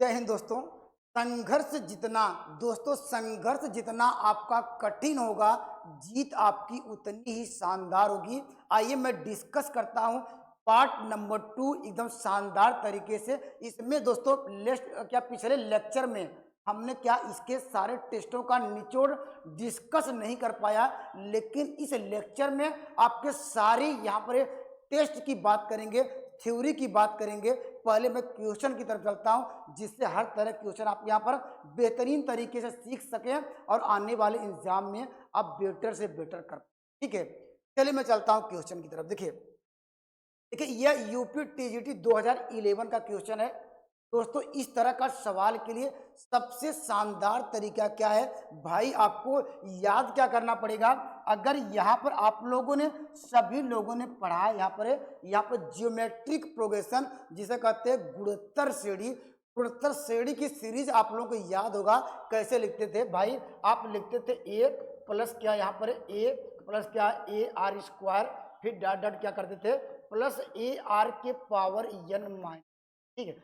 जय हिंद दोस्तों। संघर्ष जितना आपका कठिन होगा, जीत आपकी उतनी ही शानदार होगी। आइए मैं डिस्कस करता हूं पार्ट नंबर 2 एकदम शानदार तरीके से। इसमें दोस्तों पिछले लेक्चर में हमने क्या इसके सारे टेस्टों का निचोड़ डिस्कस नहीं कर पाया, लेकिन इस लेक्चर में आपके सारे यहाँ पर टेस्ट की बात करेंगे, थ्योरी की बात करेंगे। पहले मैं क्वेश्चन की तरफ चलता हूं, जिससे हर तरह क्वेश्चन आप यहां पर बेहतरीन तरीके से सीख सकें और आने वाले एग्जाम में आप बेटर से बेटर कर। ठीक है, चलिए मैं चलता हूं क्वेश्चन की तरफ। देखिए देखिए यह यूपी टीजीटी 2011 का क्वेश्चन है दोस्तों। इस तरह का सवाल के लिए सबसे शानदार तरीका क्या है भाई, आपको याद क्या करना पड़ेगा। अगर यहाँ पर आप लोगों ने सभी लोगों ने पढ़ा है, यहाँ पर जियोमेट्रिक प्रोग्रेशन जिसे कहते हैं गुणोत्तर श्रेणी की सीरीज आप लोगों को याद होगा। कैसे लिखते थे भाई, आप लिखते थे ए प्लस क्या, यहाँ पर ए प्लस क्या ए आर स्क्वायर, फिर डॉट डॉट क्या करते थे प्लस ए आर के पावर एन माइनस। ठीक है,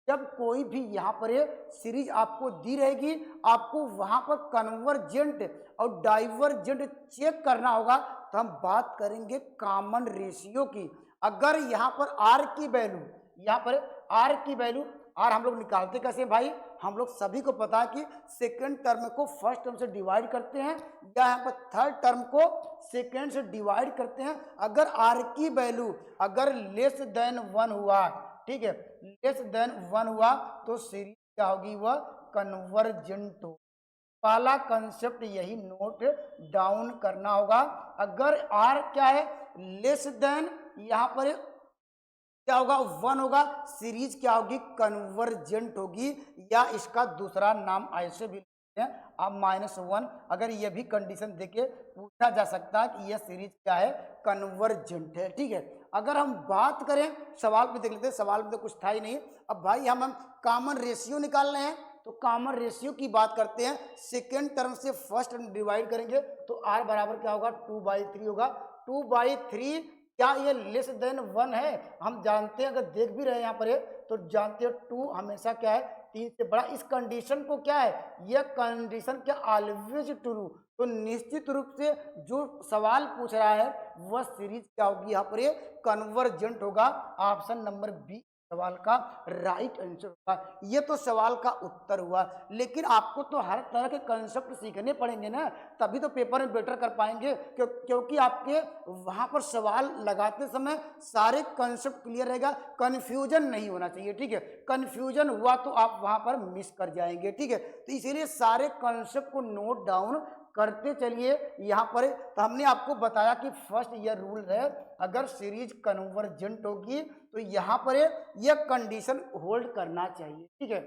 जब कोई भी यहाँ पर सीरीज आपको दी रहेगी, आपको वहां पर कन्वर्जेंट और डाइवर्जेंट चेक करना होगा। तो हम बात करेंगे कॉमन रेशियो की। अगर यहाँ पर आर की वैल्यू आर हम लोग निकालते कैसे भाई, हम लोग सभी को पता है कि सेकेंड टर्म को फर्स्ट टर्म से डिवाइड करते हैं या यहाँ पर थर्ड टर्म को सेकेंड से डिवाइड करते हैं। अगर आर की वैल्यू अगर लेस देन 1 हुआ, ठीक है, लेस देन 1 हुआ तो सीरीज क्या होगी, वह कन्वर्जेंट हो। पहला कंसेप्ट यही नोट डाउन करना होगा। अगर आर क्या है लेस देन, यहाँ पर क्या होगा 1 होगा, सीरीज क्या होगी कन्वर्जेंट होगी, या इसका दूसरा नाम ऐसे भी हैं आप -1। अगर यह भी कंडीशन देके पूछा जा सकता है कि यह सीरीज क्या है कन्वर्जेंट है। ठीक है, अगर हम बात करें सवाल पे देख लेते हैं, सवाल में तो कुछ था ही नहीं। अब भाई हम कॉमन रेशियो निकाल रहे हैं, तो कॉमन रेशियो की बात करते हैं। सेकेंड टर्म से फर्स्ट टर्म डिवाइड करेंगे तो आर बराबर क्या होगा 2/3 होगा। 2/3 क्या ये लेस देन 1 है, हम जानते हैं। अगर देख भी रहे हैं यहाँ पर तो जानते हैं 2 हमेशा क्या है 3 से बड़ा। इस कंडीशन को क्या है, यह कंडीशन क्या ऑलवेज ट्रू। तो निश्चित रूप से जो सवाल पूछ रहा है वह सीरीज क्या होगी, यहाँ पर कन्वर्जेंट होगा। ऑप्शन नंबर बी सवाल का राइट आंसर होगा। ये तो सवाल का उत्तर हुआ, लेकिन आपको तो हर तरह के कंसेप्ट सीखने पड़ेंगे ना, तभी तो पेपर में बेटर कर पाएंगे। क्योंकि आपके वहां पर सवाल लगाते समय सारे कंसेप्ट क्लियर रहेगा, कंफ्यूजन नहीं होना चाहिए। ठीक है, कंफ्यूजन हुआ तो आप वहां पर मिस कर जाएंगे। ठीक है, तो इसीलिए सारे कंसेप्ट को नोट डाउन करते चलिए। यहाँ पर तो हमने आपको बताया कि फर्स्ट यह रूल है, अगर सीरीज कन्वर्जेंट होगी तो यहाँ पर यह कंडीशन होल्ड करना चाहिए। ठीक है,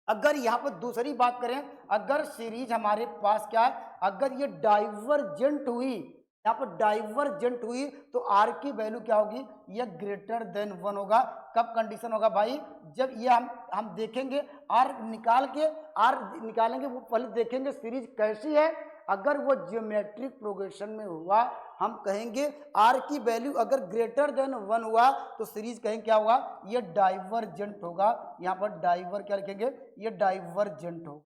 अगर यहाँ पर दूसरी बात करें, अगर सीरीज हमारे पास क्या है, अगर ये डाइवर्जेंट हुई, यहाँ पर डाइवर्जेंट हुई तो आर की वैल्यू क्या होगी, यह ग्रेटर देन 1 होगा। कब कंडीशन होगा भाई, जब ये हम देखेंगे आर निकालेंगे, वो पहले देखेंगे सीरीज कैसी है। अगर वो जियोमेट्रिक प्रोग्रेशन में हुआ, हम कहेंगे आर की वैल्यू अगर ग्रेटर देन 1 हुआ तो सीरीज कहेंगे क्या होगा, ये डाइवर्जेंट होगा। यहाँ पर डाइवर क्या लिखेंगे, ये डाइवर्जेंट होगा।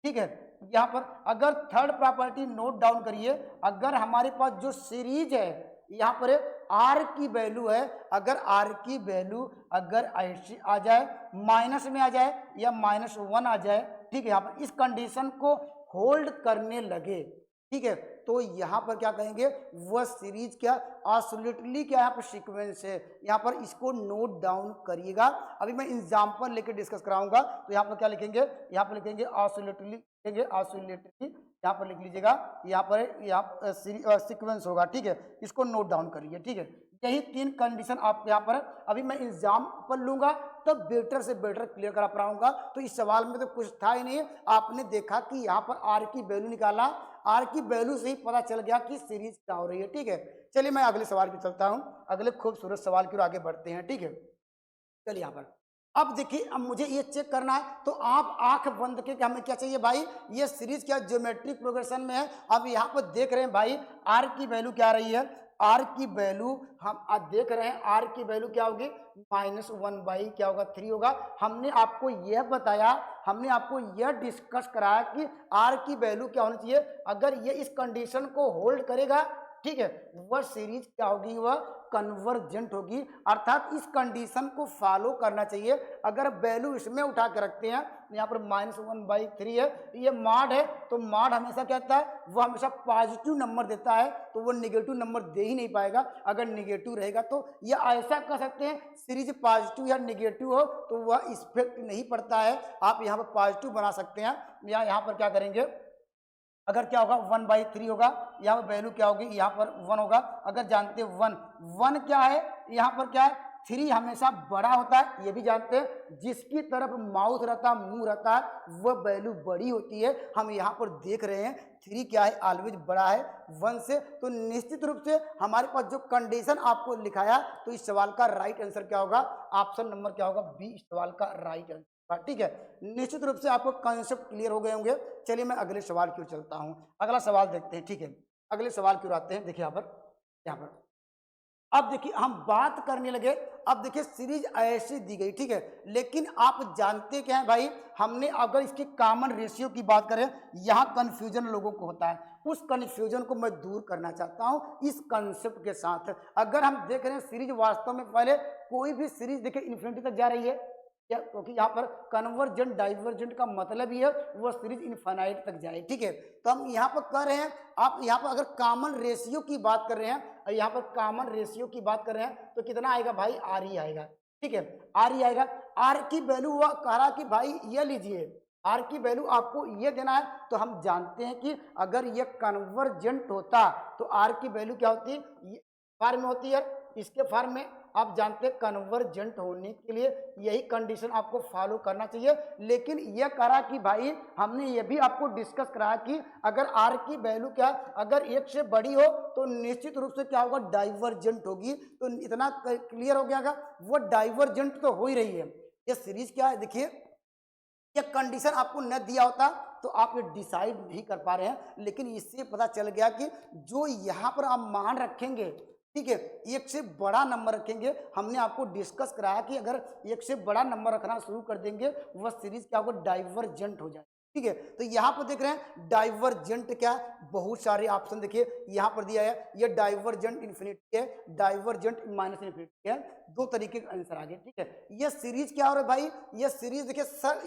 ठीक है, यहाँ पर अगर थर्ड प्रॉपर्टी नोट डाउन करिए, अगर हमारे पास जो सीरीज है यहाँ पर आर की वैल्यू है, अगर आर की वैल्यू अगर ऐसी आ जाए माइनस में आ जाए या -1 आ जाए, ठीक है, यहाँ पर इस कंडीशन को होल्ड करने लगे, ठीक है, तो यहाँ पर क्या कहेंगे, वह सीरीज क्या ऑसिलेटरली क्या यहाँ पर सीक्वेंस है। यहाँ पर इसको नोट डाउन करिएगा, अभी मैं एग्जांपल लेके डिस्कस कराऊंगा। तो यहाँ पर क्या लिखेंगे, यहाँ पर लिखेंगे ऑसिलेटरली, लिखेंगे ऑसिलेटरली, यहाँ पर लिख लीजिएगा, यहाँ पर सीक्वेंस होगा। ठीक है, इसको नोट डाउन करिए। ठीक है, यही 3 कंडीशन आप यहाँ पर अभी मैं एग्जाम्पल लूंगा तब बेटर से बेटर क्लियर करा पाऊंगा। तो इस सवाल में तो कुछ था ही नहीं, आपने देखा कि यहाँ पर आर की वैल्यू निकाला, आर की वैल्यू से ही पता चल गया कि सीरीज क्या हो रही है। ठीक है, चलिए मैं अगले सवाल पे चलता हूँ, अगले खूबसूरत सवाल की ओर आगे बढ़ते हैं। ठीक है, चलिए यहाँ पर अब देखिए, अब मुझे ये चेक करना है, तो आप आंख बंद के हमें क्या चाहिए भाई, ये सीरीज क्या ज्योमेट्रिक प्रोग्रेशन में है। अब यहाँ पर देख रहे हैं भाई आर की वैल्यू क्या आ रही है, आर की वैल्यू हम आज देख रहे हैं, आर की वैल्यू क्या होगी, -1 क्या होगा 3 होगा। हमने आपको यह बताया, हमने आपको यह डिस्कस कराया कि आर की वैल्यू क्या होनी चाहिए। अगर ये इस कंडीशन को होल्ड करेगा, ठीक है, वह सीरीज क्या होगी, वह कन्वर्जेंट होगी, अर्थात इस कंडीशन को फॉलो करना चाहिए। अगर वैल्यू इसमें उठा के रखते हैं, यहाँ पर -1/3 है, ये मॉड है, तो मॉड हमेशा कहता है वो हमेशा पॉजिटिव नंबर देता है, तो वो निगेटिव नंबर दे ही नहीं पाएगा। अगर निगेटिव रहेगा तो ये ऐसा कह सकते हैं सीरीज पॉजिटिव या निगेटिव हो तो वह इफेक्ट नहीं पड़ता है। आप यहाँ पर पॉजिटिव बना सकते हैं, या यहाँ पर क्या करेंगे, अगर क्या होगा 1/3 होगा, यहाँ पर वैल्यू क्या होगी, यहाँ पर 1 होगा। अगर जानते हैं 1 क्या है, यहाँ पर क्या है 3 हमेशा बड़ा होता है, ये भी जानते हैं। जिसकी तरफ माउथ रहता है, मुंह रहता है, वह वैल्यू बड़ी होती है। हम यहाँ पर देख रहे हैं 3 क्या है, ऑलवेज बड़ा है 1 से। तो निश्चित रूप से हमारे पास जो कंडीशन आपको लिखाया, तो इस सवाल का राइट आंसर क्या होगा, ऑप्शन नंबर क्या होगा, बी इस सवाल का राइट आंसर। ठीक है, निश्चित रूप से आपको कंसेप्ट क्लियर हो गए होंगे। चलिए मैं अगले सवाल की ओर चलता हूं, अगला सवाल देखते हैं। ठीक है, अगले सवाल की ओर आते हैं। देखिए यहाँ पर अब देखिए हम बात करने लगे। अब देखिए सीरीज ऐसी दी गई, ठीक है, लेकिन आप जानते क्या है भाई, हमने अगर इसकी कॉमन रेशियो की बात करें, यहाँ कंफ्यूजन लोगों को होता है, उस कंफ्यूजन को मैं दूर करना चाहता हूँ इस कंसेप्ट के साथ। अगर हम देख रहे हैं सीरीज वास्तव में, पहले कोई भी सीरीज देखिए इन्फिनिटी तक जा रही है, क्योंकि यहाँ पर कन्वर्जेंट डाइवर्जेंट का मतलब ही है वो सीरीज इनफाइनाइट तक जाए। ठीक है, तो हम यहाँ पर कर रहे हैं, आप यहाँ पर अगर कॉमन रेशियो की बात कर रहे हैं, यहाँ पर कॉमन रेशियो की बात कर रहे हैं, तो कितना आएगा भाई, आर ही आएगा। ठीक है, आर ही आएगा। आर की वैल्यू हुआ कह रहा कि भाई ये लीजिए, आर की वैल्यू आपको ये देना है, तो हम जानते हैं कि अगर ये कन्वर्जेंट होता तो आर की वैल्यू क्या होती, ये फॉर्म में होती है, इसके फॉर्म में। आप जानते हैं कन्वर्जेंट होने के लिए यही कंडीशन आपको फॉलो करना चाहिए। लेकिन यह करा कि भाई हमने ये भी आपको डिस्कस कराया कि अगर आर की वैल्यू क्या, अगर 1 से बड़ी हो तो निश्चित रूप से क्या होगा, डाइवर्जेंट होगी। तो इतना क्लियर हो गया, वो डाइवर्जेंट तो हो ही रही है। ये सीरीज क्या है, देखिए ये कंडीशन आपको न दिया होता तो आप ये डिसाइड नहीं कर पा रहे हैं, लेकिन इससे पता चल गया कि जो यहाँ पर आप मान रखेंगे, ठीक है, 1 से बड़ा नंबर रखेंगे। हमने आपको डिस्कस कराया कि अगर 1 से बड़ा नंबर रखना शुरू कर देंगे, वह सीरीज क्या होगा, डाइवर्जेंट हो जाए। ठीक है, तो यहाँ पर देख रहे हैं डाइवर्जेंट क्या है, बहुत सारे ऑप्शन देखिए यहाँ पर दिया है, ये डाइवर्जेंट इन्फिनिटी है, डाइवर्जेंट माइनस इन्फिनिटी है, 2 तरीके का आंसर आ गया। ठीक है, ये सीरीज क्या हो रहा है भाई, ये सीरीज देखिए सर,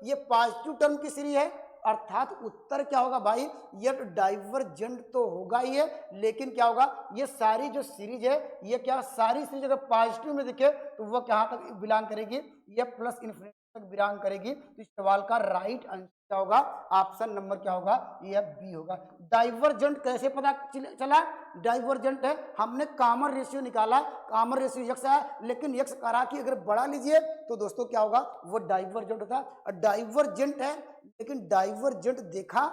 ये पॉजिटिव टर्म की सीरीज है, अर्थात उत्तर क्या होगा भाई, ये डाइवर्जेंट तो होगा ही है, लेकिन क्या होगा, ये सारी जो सीरीज है, ये क्या सारी सीरीज अगर पॉजिटिव में दिखे तो वो कहाँ तक बिलोंग करेगी, ये प्लस इन्फिनिटी तक बिलोंग करेगी। तो इस सवाल का राइट आंसर क्या होगा, ऑप्शन नंबर क्या होगा, ये बी होगा। डाइवर्जेंट कैसे पता चला, डाइवर्जेंट है, हमने कॉमन रेशियो निकाला, कॉमन रेशियो x है, लेकिन x करा कि अगर बड़ा लीजिए तो दोस्तों क्या होगा, वो डाइवर्जेंट होता है। डाइवर्जेंट है, लेकिन डाइवर्जेंट देखा,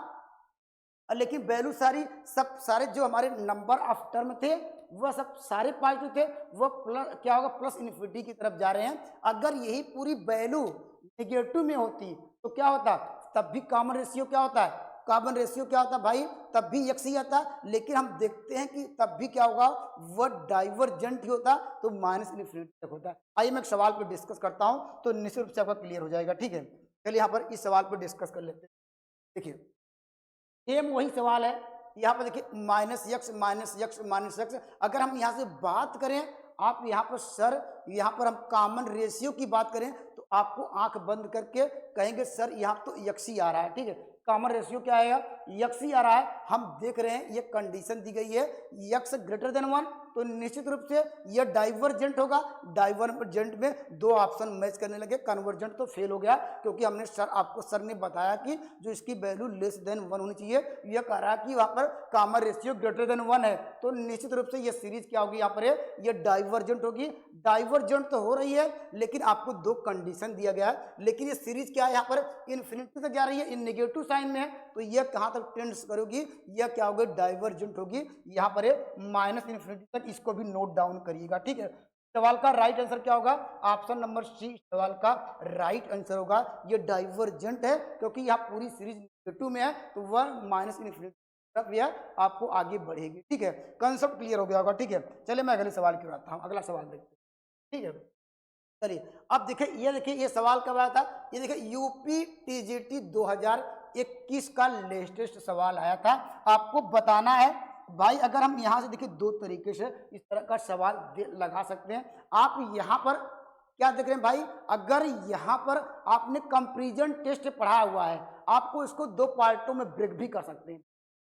लेकिन वैल्यू सारी सब सारे जो हमारे नंबर ऑफ टर्म थे वह सब सारे पॉजिटिव थे, वो प्लस क्या होगा, प्लस इन्फिनिटी की तरफ जा रहे हैं। अगर यही पूरी वैल्यू निगेटिव में होती तो क्या होता, तब भी कॉमन रेशियो क्या होता है, कॉमन रेशियो क्या होता भाई, तब भी x ही आता। लेकिन हम देखते हैं कि तब भी क्या होगा, वह डाइवर्जेंट ही होता, तो माइनस इन्फिनिटी तक होता है। आइए मैं एक सवाल पर डिस्कस करता हूं तो निश्चित रूप से आपका क्लियर हो जाएगा। ठीक है, चलिए यहाँ पर इस सवाल पर डिस्कस कर लेते हैं। देखिए सेम वही सवाल है, यहाँ पर देखिए -x। अगर हम यहाँ से बात करें, आप यहाँ पर सर, यहाँ पर हम कॉमन रेशियो की बात करें तो आपको आंख बंद करके कहेंगे सर यहाँ तो x ही आ रहा है। ठीक है, कॉमन रेशियो क्या आएगा, x ही आ रहा है। हम देख रहे हैं ये कंडीशन दी गई है x ग्रेटर देन 1, तो निश्चित रूप से यह डाइवर्जेंट होगा। डाइवर्जेंट में 2 ऑप्शन मैच करने लगे, कन्वर्जेंट तो फेल हो गया, क्योंकि हमने सर ने बताया कि जो इसकी वैल्यू लेस देन 1 होनी चाहिए। यह कह रहा है कि वहाँ पर कॉमन रेशियो ग्रेटर देन 1 है, तो निश्चित रूप से यह सीरीज क्या होगी, यहाँ पर यह डाइवर्जेंट होगी। डाइवर्जेंट तो हो रही है, लेकिन आपको 2 कंडीशन दिया गया है। लेकिन ये सीरीज क्या है, यहाँ पर इन्फिनिटी तक जा रही है, इन नेगेटिव साइन में है, तो यह कहाँ तक टेंड्स करोगी, यह क्या होगी, डाइवर्जेंट होगी। यहाँ पर माइनस इन्फिनिटी तक, इसको भी नोट डाउन करिएगा। ठीक है, सवाल का राइट आंसर क्या होगा, ऑप्शन नंबर सी सवाल का राइट आंसर होगा। ये डाइवर्जेंट है, क्योंकि यहाँ पूरी सीरीज नेगेटिव में है, तो वह माइनस इन्फिनिटी तरफ यह आपको आगे बढ़ेगी। ठीक है, कंसेप्ट क्लियर हो गया होगा। ठीक है, चलिए मैं अगले सवाल की ओर आता हूँ। अगला सवाल देखते हैं। ठीक है, चलिए अब देखिए ये सवाल कब आया था। ये देखिए यूपी टीजीटी 2021 का लेटेस्ट सवाल आया था। आपको बताना है भाई, अगर हम यहाँ से देखिए दो तरीके से इस तरह का सवाल लगा सकते हैं। आप यहाँ पर क्या देख रहे हैं भाई, अगर यहाँ पर आपने कंपैरिजन टेस्ट पढ़ा हुआ है, आपको इसको दो पार्टों में ब्रेक भी कर सकते हैं।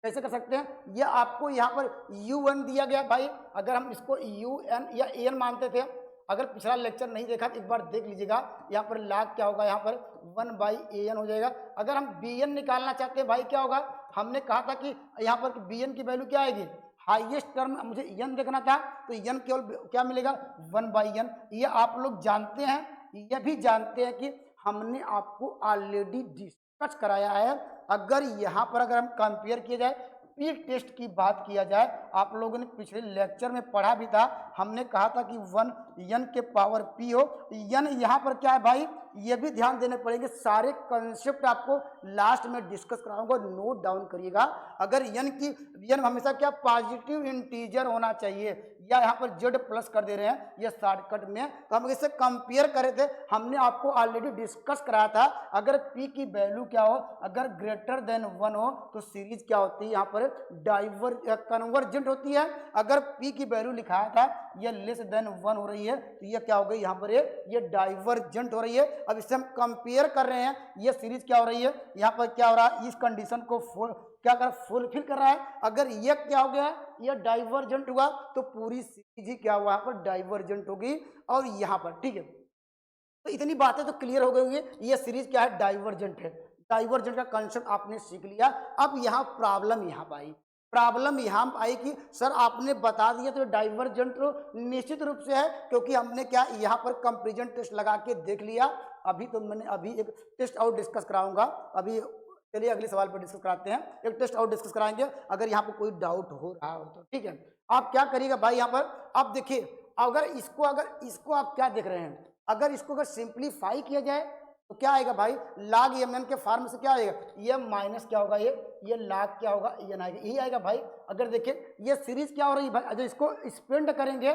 कैसे कर सकते हैं, ये आपको यहाँ पर UN दिया गया भाई, अगर हम इसको UN या AN मानते थे, अगर पिछला लेक्चर नहीं देखा तो एक बार देख लीजिएगा। यहाँ पर लाग क्या होगा, यहाँ पर 1/AN हो जाएगा। अगर हम BN निकालना चाहते हैं भाई, क्या होगा, हमने कहा था कि यहाँ पर BN की वैल्यू क्या आएगी, हाईएस्ट टर्म मुझे n देखना था, तो n केवल क्या मिलेगा 1/n। ये आप लोग जानते हैं, ये भी जानते हैं कि हमने आपको ऑलरेडी डिस्कस कराया है। अगर यहाँ पर अगर हम कंपेयर किया जाए, पी टेस्ट की बात किया जाए, आप लोगों ने पिछले लेक्चर में पढ़ा भी था, हमने कहा था कि 1n के पावर p हो। n यहाँ पर क्या है भाई, ये भी ध्यान देने पड़ेंगे, सारे कंसेप्ट आपको लास्ट में डिस्कस कराऊंगा, नोट डाउन करिएगा। अगर n हमेशा क्या पॉजिटिव इंटीजर होना चाहिए, या यहाँ पर z प्लस कर दे रहे हैं ये शॉर्टकट में, तो हम इससे कंपेयर करे थे, हमने आपको ऑलरेडी डिस्कस कराया था। अगर p की वैल्यू क्या हो, अगर ग्रेटर देन 1 हो तो सीरीज क्या होती है, यहाँ पर कन्वर्जेंट होती है। अगर p की वैल्यू लिखाया था ये लेस देन 1 हो रही है, तो ये क्या हो गई, यहाँ पर ये डाइवर्जेंट हो रही है। अब इससे हम कंपेयर कर रहे हैं, ये सीरीज क्या हो रही है, यहाँ पर क्या हो रहा है, इस कंडीशन को फुलफिल कर रहा है। अगर ये क्या हो गया, ये डाइवर्जेंट हुआ, तो पूरी सीरीज ही क्या हुआ, यहाँ पर डाइवर्जेंट होगी। और यहाँ पर ठीक है, तो इतनी बातें तो क्लियर हो गई होंगी, ये सीरीज क्या है, डाइवर्जेंट है। डाइवर्जेंट का कंसेप्ट आपने सीख लिया। अब यहाँ प्रॉब्लम यहाँ आई कि सर आपने बता दिया तो डाइवर्जेंट निश्चित रूप से है, क्योंकि हमने क्या यहाँ पर कंपैरिजन टेस्ट लगा के देख लिया। अभी एक टेस्ट और डिस्कस कराऊंगा। अभी चलिए अगले सवाल पर डिस्कस कराते हैं, एक टेस्ट और डिस्कस कराएंगे, अगर यहाँ पर कोई डाउट हो रहा हो तो। ठीक है, आप क्या करिएगा भाई, यहाँ पर आप देखिए, अगर इसको आप क्या देख रहे हैं, अगर इसको अगर सिंप्लीफाई किया जाए तो क्या आएगा भाई, log mn के फॉर्म से क्या आएगा, ये माइनस क्या होगा, ये log क्या होगा, n आएगा, यही आएगा भाई। अगर देखिए ये सीरीज क्या हो रही है भाई, अगर इसको स्पेंड करेंगे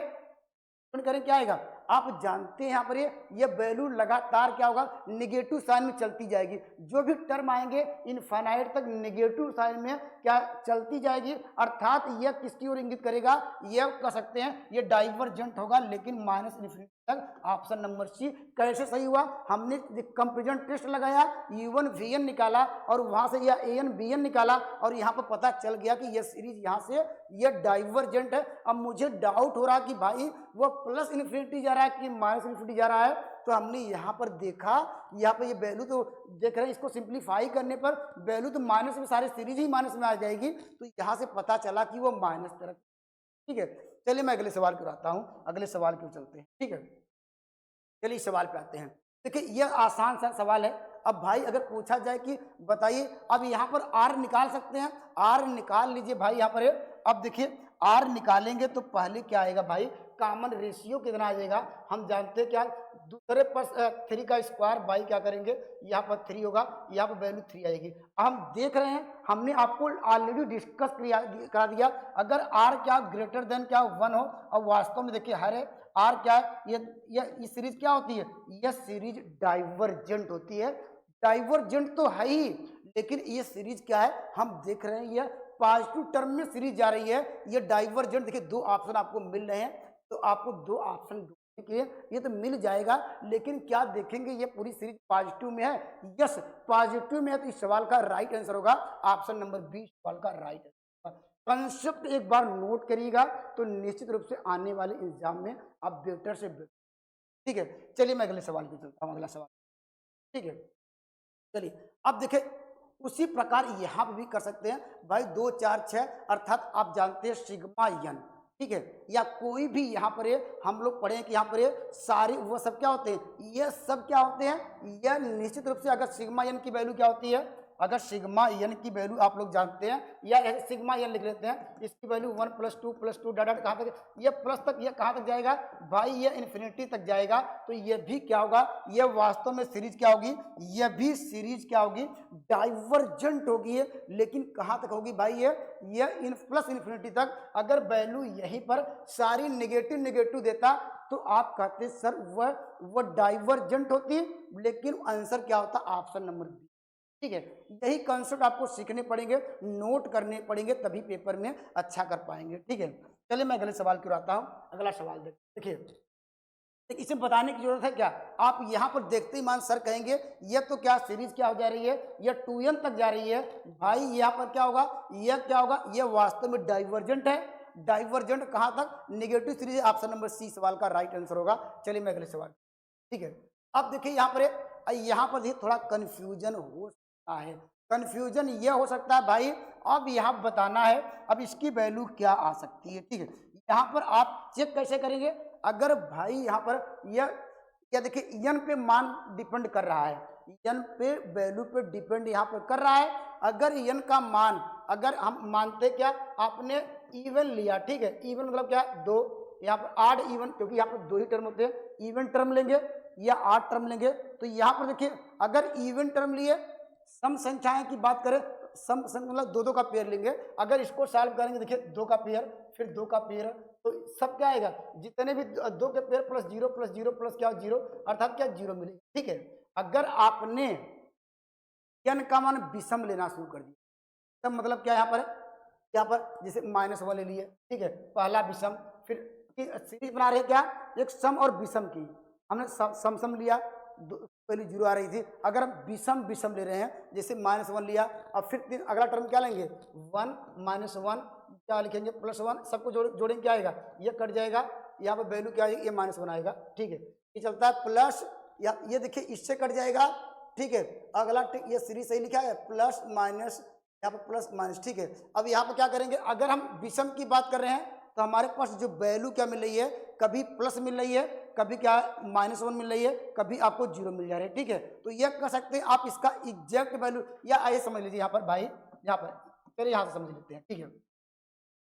क्या आएगा, आप जानते हैं यहाँ पर ये वैल्यू लगातार क्या होगा, निगेटिव साइन में चलती जाएगी। जो भी टर्म आएंगे इनफाइनाइट तक निगेटिव साइन में क्या चलती जाएगी, अर्थात यह किसकी ओर इंगित करेगा, ये कह सकते हैं ये डाइवर्जेंट होगा, लेकिन माइनस इन्फिनिटी तक। Option number C. कैसे सही हुआ, हमने कंपैरिजन टेस्ट लगाया, U1 VN निकाला और वहां से यह AN BN निकाला, और यहाँ पर पता चल गया कि यह सीरीज यहाँ से ये डाइवर्जेंट है। अब मुझे डाउट हो रहा कि भाई वो प्लस इन्फिनिटी जा रहा है कि माइनस इन्फिनिटी जा रहा है, तो हमने यहाँ पर देखा, यहाँ पर ये वैल्यू तो देख रहे हैं, इसको सिंप्लीफाई करने पर वैल्यू तो माइनस में, सारी सीरीज ही माइनस में आ जाएगी, तो यहाँ से पता चला कि वो माइनस तरफ। ठीक है, चलिए मैं अगले सवाल की ओर आता हूँ, अगले सवाल की ओर चलते हैं। ठीक है, चलिए इस सवाल पे आते हैं। देखिए ये आसान सा सवाल है। अब भाई अगर पूछा जाए कि बताइए, अब यहाँ पर R निकाल सकते हैं, R निकाल लीजिए भाई यहाँ पर। अब देखिए R निकालेंगे तो पहले क्या आएगा भाई, कॉमन रेशियो कितना आ जाएगा, हम जानते हैं क्या, दूसरे पर 3 का स्क्वायर बाई क्या करेंगे, यहाँ पर 3 होगा, यहाँ पर वैल्यू 3 आएगी। हम देख रहे हैं, हमने आपको ऑलरेडी डिस्कस करा दिया, अगर R क्या ग्रेटर देन क्या 1 हो, और वास्तव में देखिए हर R क्या है, ये सीरीज क्या होती है, यह सीरीज डाइवर्जेंट होती है। डाइवर्जेंट तो है ही, लेकिन ये सीरीज क्या है, हम देख रहे हैं ये पॉजिटिव टर्म में सीरीज जा रही है, ये डाइवर्जेंट। देखिए दो ऑप्शन आपको मिल रहे हैं, तो आपको दो ऑप्शन ढूंढने के लिए ये तो मिल जाएगा, लेकिन क्या देखेंगे ये पूरी सीरीज पॉजिटिव में है, यस पॉजिटिव में है, तो इस सवाल का राइट आंसर होगा ऑप्शन नंबर बी, सवाल का राइट आंसर। कंसेप्ट एक बार नोट करिएगा, तो निश्चित रूप से आने वाले एग्जाम में आप बेटर से बेटर। ठीक है, चलिए मैं अगले सवाल की चलता हूँ, अगला सवाल। ठीक है, चलिए अब देखिए उसी प्रकार यहाँ पे भी कर सकते हैं भाई, 2 4 6, अर्थात आप जानते हैं सिग्मा n। ठीक है, या कोई भी यहाँ पर हम लोग पढ़े कि यहाँ पर सारे वो सब क्या होते हैं, ये सब क्या होते हैं, यह निश्चित रूप से अगर सिग्मा n की वैल्यू क्या होती है, अगर सिग्मा एन की वैल्यू आप लोग जानते हैं, या ऐसे सिग्मा एन लिख लेते हैं, इसकी वैल्यू 1 + 2 डाटा कहाँ तक, ये प्लस तक, ये कहाँ तक जाएगा भाई, ये इन्फिनिटी तक जाएगा। तो ये भी क्या होगा, ये वास्तव में सीरीज क्या होगी, ये भी सीरीज क्या होगी, डाइवर्जेंट होगी। लेकिन कहाँ तक होगी भाई, ये प्लस इन्फिनिटी तक। अगर वैल्यू यहीं पर सारी नेगेटिव नेगेटिव देता तो आप कहते सर वह डाइवर्जेंट होती, लेकिन आंसर क्या होता, ऑप्शन नंबर बी। ठीक है, यही कॉन्सेप्ट आपको सीखने पड़ेंगे, नोट करने पड़ेंगे, तभी पेपर में अच्छा कर पाएंगे। ठीक है, चलिए मैं अगले सवाल की ओर आता हूं। अगला सवाल देखिए, इसे बताने की जरूरत है क्या, आप यहां पर देखते ही मान सर कहेंगे ये तो क्या सीरीज क्या हो जा रही है, ये 2n तक जा रही है। भाई यहां पर क्या होगा, ये क्या होगा, ये वास्तव में डाइवर्जेंट है। डाइवर्जेंट कहां तक, negative series. Option number C सवाल का राइट आंसर होगा। चलिए मैं अगले सवाल, ठीक है। अब देखिए यहाँ पर देखिए थोड़ा कंफ्यूजन हो सकता है। कंफ्यूजन ये हो सकता है भाई, अब यहाँ बताना है अब इसकी वैल्यू क्या आ सकती है। ठीक है, यहाँ पर आप चेक कैसे करेंगे, अगर भाई यहाँ पर यह देखिए एन पे मान डिपेंड कर रहा है, एन पे वैल्यू पे डिपेंड यहाँ पर कर रहा है। अगर एन का मान, अगर हम मानते क्या, आपने इवन लिया, ठीक है, इवन मतलब क्या, दो, यहाँ पर आड इवन, क्योंकि यहाँ पर दो ही टर्म होते हैं, इवन टर्म लेंगे या आड टर्म लेंगे। तो यहाँ पर देखिए अगर इवन टर्म लिए, सम संख्याएं की बात करें, सम मतलब दो दो का पेयर लेंगे। अगर इसको सॉल्व करेंगे, देखिए दो का पेयर, फिर दो का पेयर, तो सब क्या आएगा, जितने भी दो के पेयर प्लस जीरो प्लस क्या, जीरो, अर्थात क्या, जीरो मिलेगा। ठीक है, अगर आपने n का मान विषम लेना शुरू कर दिया, तब मतलब क्या यहाँ पर है, यहाँ पर जैसे -1 ले लिए, ठीक है, पहला विषम, फिर सीरीज बना रहे क्या, एक सम और विषम की, हमने सम सम लिया, पहले जीरो आ रही थी। अगर हम विषम विषम ले रहे हैं, जैसे -1 लिया, अब फिर अगला टर्म क्या लेंगे, 1 -1 क्या लिखेंगे, +1, सबको जोड़ेंगे क्या आएगा, ये कट जाएगा, यहाँ पर वैल्यू क्या आएगी, ये -1 आएगा। ठीक है, ये चलता है प्लस, या ये देखिए इससे कट जाएगा। ठीक है, अगला ये सीरीज सही लिखा है, प्लस माइनस, यहाँ पर प्लस माइनस। ठीक है, अब यहाँ पर क्या करेंगे, अगर हम विषम की बात कर रहे हैं तो हमारे पास जो वैल्यू क्या मिल रही है, कभी प्लस मिल रही है, कभी क्या -1 मिल रही है, कभी आपको जीरो मिल जा रही है। ठीक है, तो यह कह सकते हैं आप इसका एग्जैक्ट वैल्यू, या आइए समझ लीजिए यहाँ पर भाई, यहाँ पर चलिए यहाँ से समझ लेते हैं। ठीक है,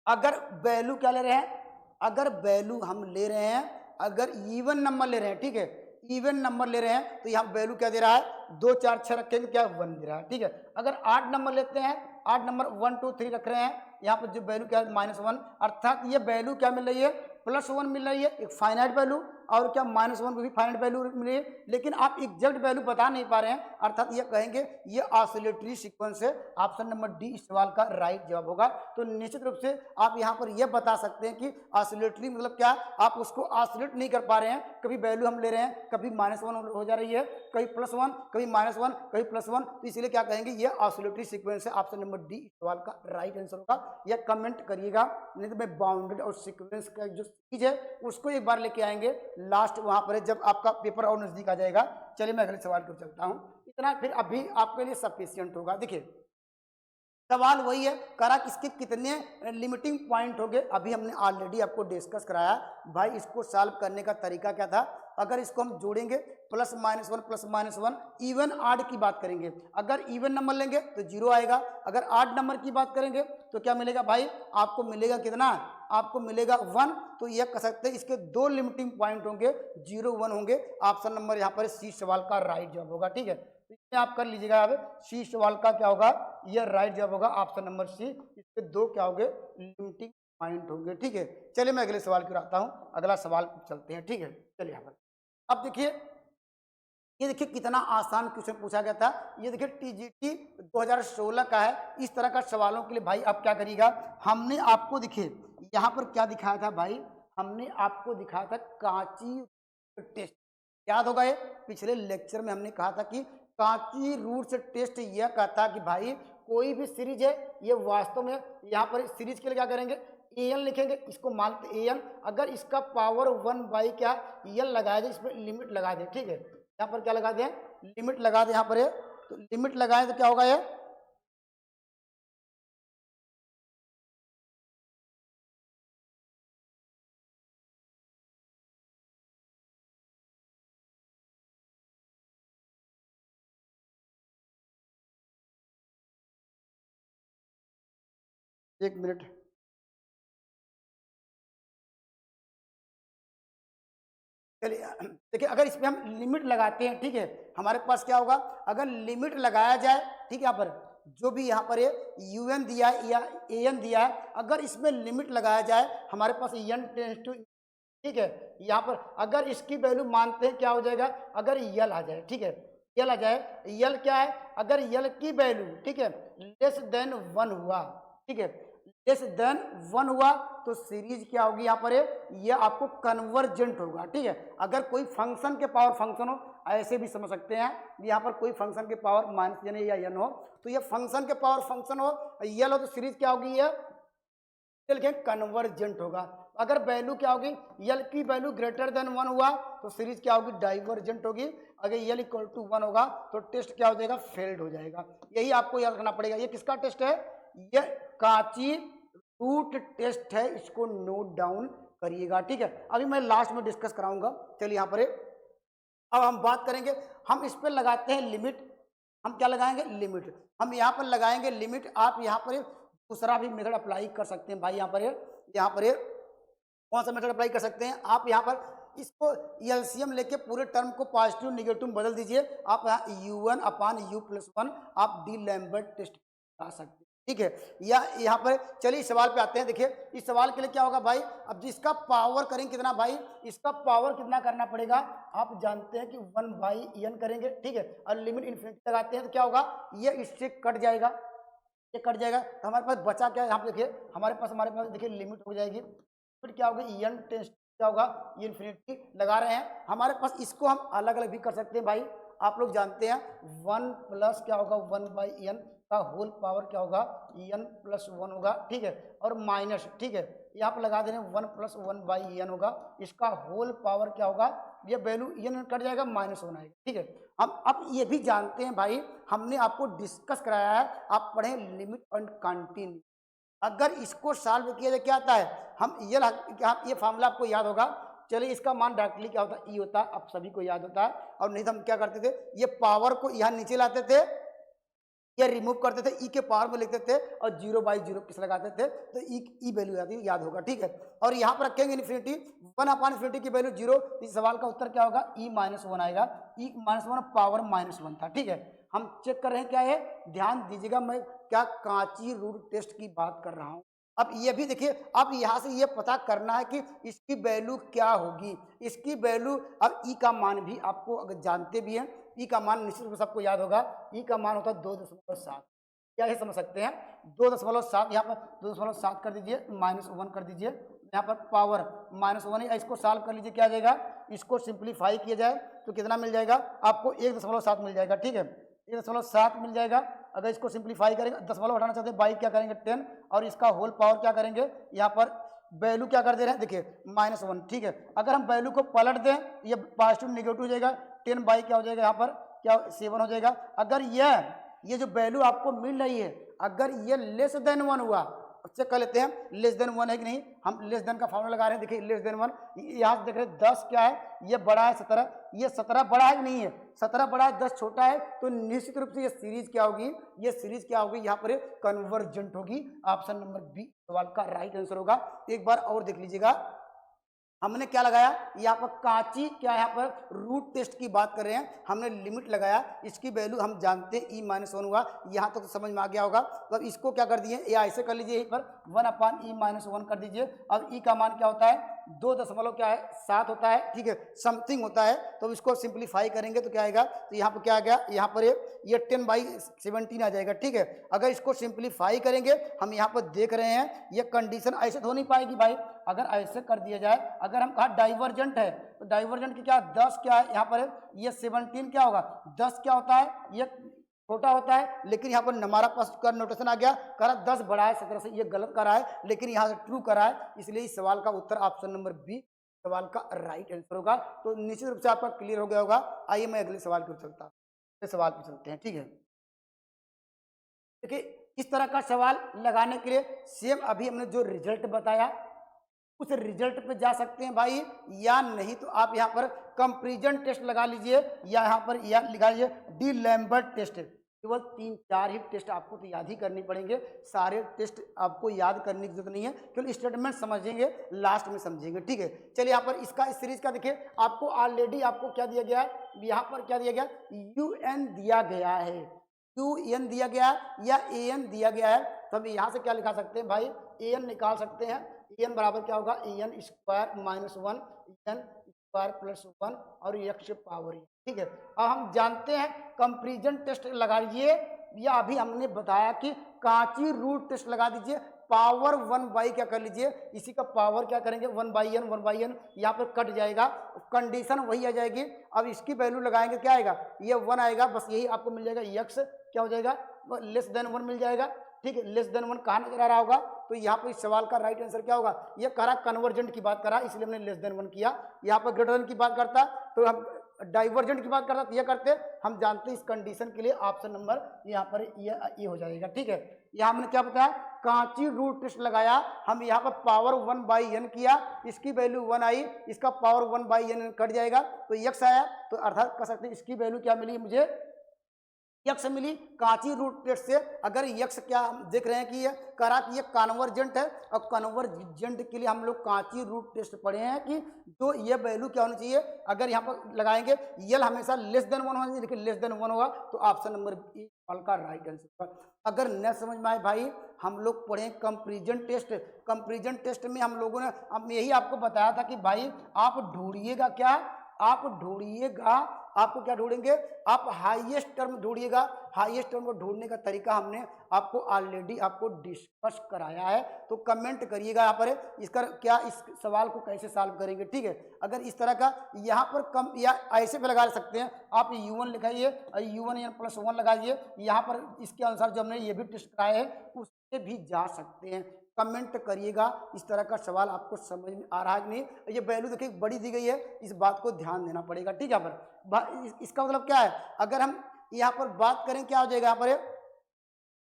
अगर वैल्यू क्या ले रहे हैं, अगर वैल्यू हम ले रहे हैं, अगर इवन नंबर ले रहे हैं, ठीक है, इवन नंबर ले रहे हैं, तो यहाँ वैल्यू क्या दे रहा है, 2 4 6 रखेंगे क्या, 1 दे रहा है। ठीक है, अगर 8 नंबर लेते हैं, 8 नंबर 1 2 3 रख रहे हैं, यहाँ पर जो वैल्यू क्या है, -1, अर्थात ये वैल्यू क्या मिल रही है, +1 मिल रही है, एक फाइनाइट वैल्यू, और क्या -1 भी फाइनाइट वैल्यू मिल रही है, लेकिन आप एग्जैक्ट वैल्यू बता नहीं पा रहे हैं, अर्थात ये कहेंगे ये ऑसिलेटरी सीक्वेंस है। ऑप्शन नंबर डी इस सवाल का राइट जवाब होगा। तो निश्चित रूप से आप यहाँ पर यह बता सकते हैं कि ऑसिलेटरी मतलब क्या, आप उसको ऑसिलेट नहीं कर पा रहे हैं, कभी वैल्यू हम ले रहे हैं, कभी -1 हो जा रही है, कभी +1, कभी -1, कभी +1, तो इसलिए क्या कहेंगे, ये ऑसिलेटरी सीक्वेंस है। ऑप्शन नंबर डी इस सवाल का राइट आंसर होगा। यह कमेंट करिएगा, नहीं तो मैं बाउंडेड और सीक्वेंस का जो चीज है उसको एक बार लेके आएंगे लास्ट वहां पर, जब आपका पेपर और नजदीक आ जाएगा। चलिए मैं अगले सवाल की ओर चलता हूं, इतना फिर अभी आपके लिए सफिशियंट होगा। देखिए सवाल वही है, करा किसके कितने लिमिटिंग पॉइंट हो गए, अभी हमने ऑलरेडी आपको डिस्कस कराया भाई। इसको सॉल्व करने का तरीका क्या था, अगर इसको हम जोड़ेंगे +-1 इवन आड की बात करेंगे, अगर इवन नंबर लेंगे तो जीरो आएगा, अगर आड नंबर की बात करेंगे तो क्या मिलेगा भाई, आपको मिलेगा कितना, आपको मिलेगा 1। तो यह कह सकते हैं इसके दो लिमिटिंग पॉइंट होंगे, 0 1 होंगे। ऑप्शन नंबर यहाँ पर सी सवाल का राइट जवाब होगा। ठीक है, इसमें आप कर लीजिएगा, अब सी सवाल का क्या होगा, यह राइट जवाब होगा, ऑप्शन नंबर सी। इसके दो क्या होंगे, लिमिटिंग पॉइंट होंगे। ठीक है, चलिए मैं अगले सवाल की ओर आता हूँ, अगला सवाल चलते हैं। ठीक है, चलिए यहाँ पर अब देखिए, ये देखिए कितना आसान क्वेश्चन पूछा गया था। ये देखिए टीजीटी 2016 का है। इस तरह का सवालों के लिए भाई आप क्या करिएगा, हमने आपको देखिए यहाँ पर क्या दिखाया था भाई, हमने आपको दिखाया था कांची टेस्ट, याद होगा, ये पिछले लेक्चर में हमने कहा था कि कांची रूट्स टेस्ट यह कहता कि भाई कोई भी सीरीज है, ये वास्तव में यहाँ पर सीरीज के लिए क्या करेंगे, एन लिखेंगे, इसको मानते एन, अगर इसका पावर 1 बाई क्या एन लगाया जाए, इसमें लिमिट लगा दें। ठीक है, यहाँ पर क्या लगा दें, लिमिट लगा दें, यहाँ पर है तो लिमिट लगाएं तो क्या होगा, ये एक मिनट। चलिए देखिए, अगर इसमें हम लिमिट लगाते हैं, ठीक है, हमारे पास क्या होगा, अगर लिमिट लगाया जाए, ठीक है, यहाँ पर जो भी यहाँ पर ये UN दिया है या AN दिया है, अगर इसमें लिमिट लगाया जाए हमारे पास n टेंस टू, ठीक है, यहाँ पर अगर इसकी वैल्यू मानते हैं क्या हो जाएगा, अगर यल आ जाए, ठीक है, यल आ जाए, यल क्या है, अगर यल की वैल्यू, ठीक है, लेस देन 1 हुआ, ठीक है, लेस देन 1 हुआ तो सीरीज क्या होगी यहाँ पर ये आपको कन्वर्जेंट होगा, ठीक है। अगर कोई फंक्शन के पावर फंक्शन हो, ऐसे भी समझ सकते हैं, यहाँ पर कोई फंक्शन के पावर माइनस यानी या n हो, तो ये फंक्शन के पावर फंक्शन हो, यल हो, तो सीरीज क्या होगी, ये कन्वर्जेंट होगा। अगर वैल्यू क्या होगी, यल की वैल्यू ग्रेटर देन 1 हुआ तो सीरीज क्या होगी, डाइवर्जेंट होगी। अगर यल इक्वल टू 1 होगा तो टेस्ट क्या हो जाएगा, फेल्ड हो जाएगा। यही आपको याद रखना पड़ेगा। ये किसका टेस्ट है, ये कांची रूट टेस्ट है, इसको नोट डाउन करिएगा, ठीक है। अभी मैं लास्ट में डिस्कस कराऊंगा। चलिए यहाँ पर अब हम बात करेंगे, हम इस पर लगाते हैं लिमिट। हम क्या लगाएंगे, लिमिट। हम यहाँ पर लगाएंगे लिमिट। आप यहाँ पर दूसरा भी मेथड अप्लाई कर सकते हैं भाई। यहाँ पर कौन सा मेथड अप्लाई कर सकते हैं, आप यहाँ पर इसको एलसीएम लेके पूरे टर्म को पॉजिटिव निगेटिव में बदल दीजिए। आप यहाँ UN/U+1 आप डी लैम्बर्ट टेस्ट लगा सकते हैं, ठीक है। या यहाँ पर चलिए इस सवाल पे आते हैं। देखिए इस सवाल के लिए क्या होगा भाई, अब जिसका पावर करेंगे कितना भाई, इसका पावर कितना करना पड़ेगा, आप जानते हैं कि 1/n करेंगे, ठीक है। और लिमिट इन्फिनिटी लगाते हैं तो क्या होगा, ये इससे कट जाएगा, ये कट जाएगा। तो हमारे पास बचा क्या है, यहाँ पे देखिए हमारे पास देखिए लिमिट हो जाएगी। फिर क्या होगा, n टेंस क्या होगा, ये इन्फिनिटी लगा रहे हैं हमारे पास। इसको हम अलग अलग भी कर सकते हैं भाई। आप लोग जानते हैं 1 प्लस क्या होगा, 1/n का होल पावर क्या होगा, n+1 होगा, ठीक है। और माइनस, ठीक है, यहाँ पर लगा दे रहे हैं 1 + 1/n होगा, इसका होल पावर क्या होगा, ये वैल्यू n कट जाएगा, -1 आएगा, ठीक है। हम अब ये भी जानते हैं भाई, हमने आपको डिस्कस कराया है, आप पढ़ें लिमिट एंड कंटिन्यू। अगर इसको सॉल्व किया जाए क्या आता है, हम ये फार्मूला आपको याद होगा। चलिए इसका मान डायरेक्टली क्या होता है, ई होता है, आप सभी को याद होता है। और नहीं तो हम क्या करते थे, ये पावर को यहाँ नीचे लाते थे, ये रिमूव करते थे, ई के पावर में लिखते थे और 0/0 किस लगाते थे, तो ई वैल्यू आती है, याद होगा, ठीक है। और यहाँ पर रखेंगे इन्फिनिटी, 1/∞ की वैल्यू 0। इस सवाल का उत्तर क्या होगा, E-1 आएगा। E-1 पावर -1 था, ठीक है। हम चेक कर रहे हैं क्या है, ध्यान दीजिएगा, मैं क्या कांची रूट टेस्ट की बात कर रहा हूँ। अब ये भी देखिए, अब यहाँ से ये पता करना है कि इसकी वैल्यू क्या होगी। इसकी वैल्यू, अब ई का मान भी आपको अगर जानते भी हैं, ई का मान निश्चित रूप से सबको याद होगा। ई का मान होता है 2.7। क्या ये समझ सकते हैं, 2.7, यहाँ पर 2.7 कर दीजिए, -1 कर दीजिए, यहाँ पर पावर -1 है। इसको सॉल्व कर लीजिए, क्या आ जाएगा, इसको सिंप्लीफाई किया जाए तो कितना मिल जाएगा आपको, 1.7 मिल जाएगा, ठीक है, 1.7 मिल जाएगा। अगर इसको सिंप्लीफाई करेंगे, दशमलव हटाना चाहते हैं, बाई क्या करेंगे 10, और इसका होल पावर क्या करेंगे, यहाँ पर वैल्यू क्या कर दे रहे हैं, देखिए -1, ठीक है। अगर हम वैल्यू को पलट दें, ये पॉजिटिव निगेटिव हो जाएगा, 10 क्या हो जाएगा, यहाँ पर क्या 7 हो जाएगा। अगर ये जो वैल्यू आपको मिल रही है, अगर ये लेस देन 1 हुआ, चेक कर लेते हैं लेस देन 1 है कि नहीं। हम लेस देन का फॉर्मूला लगा रहे हैं, देखिए लेस देन 1, यहाँ से देख रहे हैं 10 क्या है, ये बड़ा है 17, ये 17 बड़ा है कि नहीं है, 17 बड़ा है, 10 छोटा है, तो निश्चित रूप से ये सीरीज क्या होगी, ये सीरीज क्या होगी, यहाँ पर कन्वर्जेंट होगी। ऑप्शन नंबर बी सवाल का राइट आंसर होगा। एक बार और देख लीजिएगा, हमने क्या लगाया, यहाँ पर कांची क्या, यहाँ पर रूट टेस्ट की बात कर रहे हैं, हमने लिमिट लगाया, इसकी वैल्यू हम जानते हैं E-1 हुआ। यहाँ तक तो समझ में आ गया होगा। तो अब इसको क्या कर दिए, या ऐसे कर लीजिए, यहीं पर 1/E-1 कर दीजिए। अब ई का मान क्या होता है, 2.7 होता है, ठीक है, समथिंग होता है। तो इसको सिंप्लीफाई करेंगे तो क्या आएगा, तो यहाँ पर क्या आ गया, यहाँ पर ये 10/17 आ जाएगा, ठीक है। अगर इसको सिंप्लीफाई करेंगे, हम यहाँ पर देख रहे हैं ये कंडीशन ऐसे तो हो नहीं पाएगी भाई। अगर ऐसे कर दिया जाए, अगर हम कहा डाइवर्जेंट है, तो डाइवर्जेंट की क्या 10 क्या है, यहाँ पर ये 17 क्या होगा, 10 क्या होता है, ये छोटा होता है। लेकिन यहाँ पर हमारा पास का नोटेशन आ गया, करा 10 बड़ा है 17 से, ये गलत करा है, लेकिन यहाँ से ट्रू करा है, इसलिए इस सवाल का उत्तर ऑप्शन नंबर बी सवाल का राइट आंसर होगा। तो निश्चित रूप से आपका क्लियर हो गया होगा। आइए मैं अगले सवाल पर चलता हूँ, सवाल पर चलते हैं, ठीक है। देखिए इस तरह का सवाल लगाने के लिए सेम अभी हमने जो रिजल्ट बताया उस रिजल्ट पे जा सकते हैं भाई, या नहीं तो आप यहाँ पर कंपैरिजन टेस्ट लगा लीजिए, या यहाँ पर या लिखा लीजिए डी लैम्बर्ट टेस्ट। केवल 3-4 ही टेस्ट आपको तो याद ही करनी पड़ेंगे, सारे टेस्ट आपको याद करने की जरूरत नहीं है, केवल स्टेटमेंट समझेंगे, लास्ट में समझेंगे, ठीक है। चलिए यहाँ पर इसका इस सीरीज का देखिए, आपको ऑलरेडी आपको क्या दिया गया है, यहाँ पर क्या दिया गया, UN दिया गया है, UN दिया गया है या AN दिया गया है, तो हम यहाँ से क्या लिखा सकते हैं भाई, AN निकाल सकते हैं। AN बराबर क्या होगा, AN square minus 1 EN square plus 1 और x पावर, ठीक है। अब हम जानते हैं कंपैरिजन टेस्ट लगाइए, या अभी हमने बताया कि कांची रूट टेस्ट लगा दीजिए, पावर 1 बाई क्या कर लीजिए, इसी का पावर क्या करेंगे 1 बाई n यहाँ पर कट जाएगा, कंडीशन वही आ जाएगी। अब इसकी वैल्यू लगाएंगे, क्या आएगा, ये 1 आएगा, बस यही आपको मिल जाएगा, x क्या हो जाएगा, लेस देन 1 मिल जाएगा, ठीक है। लेस देन 1 कहाँ नजर आ रहा होगा, तो यहाँ पर इस सवाल का राइट आंसर क्या होगा, ये कह रहा कन्वर्जेंट की बात कर रहा, इसलिए हमने लेस देन 1 किया। यहाँ पर ग्रेटर देन की बात करता तो हम डाइवर्जेंट की बात करता तो ये करते, हम जानते हैं इस कंडीशन के लिए ऑप्शन नंबर यहाँ पर ये हो जाएगा, ठीक है। यहाँ हमने क्या बताया, कांची रूट टेस्ट लगाया, हम यहाँ पर पावर 1 बाई n किया, इसकी वैल्यू 1 आई, इसका पावर 1 बाई n कट जाएगा तो x आया, तो अर्थात कह सकते हैं इसकी वैल्यू क्या मिली मुझे, यक्स मिली कांची रूट टेस्ट से। अगर यक्स क्या देख रहे हैं कि ये करा कि ये कन्वर्जेंट है, और कन्वर्जेंट के लिए हम लोग कांची रूट टेस्ट पढ़े हैं कि जो ये वैल्यू क्या होनी चाहिए, अगर यहाँ पर लगाएंगे यल हमेशा लेस देन 1 होना चाहिए, लेकिन लेस देन 1 होगा तो ऑप्शन नंबर बी का राइट आंसर। अगर न समझ में आए भाई, हम लोग पढ़े कंपैरिजन टेस्ट, कंपैरिजन टेस्ट में हम लोगों ने अब यही आपको बताया था कि भाई आप ढूंढिएगा क्या, आप ढूंढिएगा, आपको क्या ढूंढेंगे, आप हाईएस्ट टर्म ढूंढिएगा। हाईएस्ट टर्म को ढूंढने का तरीका हमने आपको ऑलरेडी आपको डिस्कस कराया है, तो कमेंट करिएगा यहाँ पर इसका क्या, इस सवाल को कैसे सॉल्व करेंगे, ठीक है। अगर इस तरह का यहाँ पर कम या ऐसे पे लगा सकते हैं, आप U1 लिखाइए और U1 प्लस 1 लगाइए, यहाँ पर इसके अनुसार जो हमने ये भी टेस्ट कराए हैं उससे भी जा सकते हैं। कमेंट करिएगा इस तरह का सवाल आपको समझ में आ रहा है कि नहीं। ये वैल्यू देखिए बड़ी दी गई है, इस बात को ध्यान देना पड़ेगा, ठीक है। पर इसका मतलब क्या है, अगर हम यहाँ पर बात करें क्या हो जाएगा,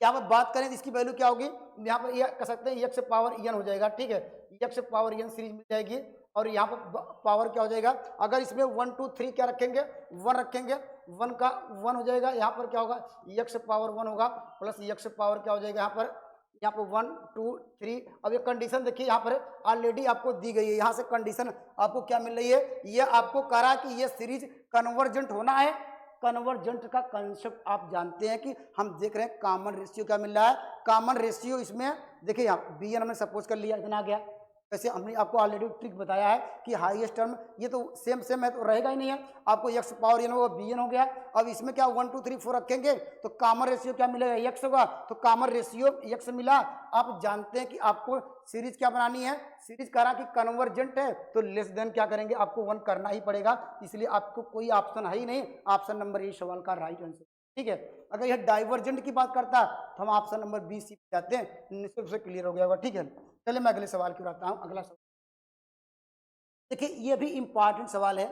यहाँ पर बात करें तो इसकी वैल्यू क्या होगी, यहाँ पर यह कह सकते हैं x पावर n हो जाएगा, ठीक है, x पावर n सीरीज मिल जाएगी। और यहाँ पर पावर क्या हो जाएगा, अगर इसमें 1 2 3 क्या रखेंगे, 1 रखेंगे, 1 का 1 हो जाएगा, यहाँ पर क्या होगा x पावर 1 होगा प्लस x पावर क्या हो जाएगा, यहाँ पर 1 2 3। अब ये कंडीशन देखिए यहाँ पर ऑलरेडी आपको दी गई है, यहाँ से कंडीशन आपको क्या मिल रही है, ये आपको कह रहा कि ये सीरीज कन्वर्जेंट होना है। कन्वर्जेंट का कंसेप्ट आप जानते हैं कि हम देख रहे हैं कॉमन रेशियो क्या मिल रहा है, कॉमन रेशियो इसमें देखिए यहाँ bn हमने सपोज कर लिया, इतना आ गया। वैसे हमने आपको ऑलरेडी ट्रिक बताया है कि हाईएस्ट टर्म ये तो सेम है तो रहेगा ही नहीं है, आपको x पावर n होगा bn हो गया। अब इसमें क्या 1 2 3 4 रखेंगे तो कॉमन रेशियो क्या मिलेगा, x होगा, तो कॉमन रेशियो x मिला। आप जानते हैं कि आपको सीरीज क्या बनानी है, सीरीज करा कि कन्वर्जेंट है तो लेस देन क्या करेंगे, आपको 1 करना ही पड़ेगा, इसलिए आपको कोई ऑप्शन है ही नहीं, ऑप्शन नंबर ए सवाल का राइट आंसर, ठीक है। अगर यह डाइवर्जेंट की बात करता तो हम ऑप्शन नंबर बी सी पे जाते हैं, निश्चित रूप से क्लियर हो गया होगा, ठीक है। चलिए मैं अगले सवाल की ओर आता हूँ। अगला सवाल देखिए, ये भी इंपॉर्टेंट सवाल है,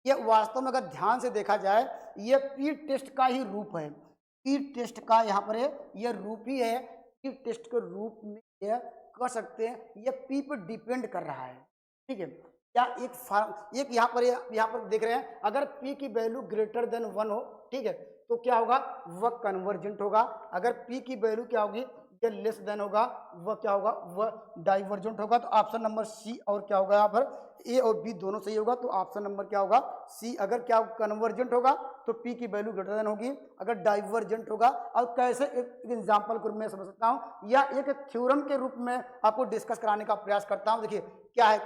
ये वास्तव में अगर ध्यान से देखा जाए ये पी टेस्ट का ही रूप है, पी टेस्ट का यहाँ पर है ये रूप ही है, पी टेस्ट के रूप में ये कर सकते हैं, ये पी पर डिपेंड कर रहा है, ठीक है। या एक यहाँ पर देख रहे हैं, अगर p की वैल्यू ग्रेटर देन 1 हो, ठीक है, तो क्या होगा, वह कन्वर्जेंट होगा। अगर p की वैल्यू क्या होगी, ये लेस देन होगा, वह क्या होगा, वह डाइवर्जेंट होगा। तो ऑप्शन नंबर सी और क्या होगा, यहाँ पर ए और बी दोनों सही होगा, तो ऑप्शन नंबर क्या होगा सी। अगर क्या कन्वर्जेंट होगा तो p की वैल्यू ग्रेटर देन होगी, अगर डाइवर्जेंट होगा। और कैसे एक एग्जाम्पल के रूप में समझ सकता हूँ या एक थ्योरम के रूप में आपको डिस्कस कराने का प्रयास करता हूँ। देखिए क्या है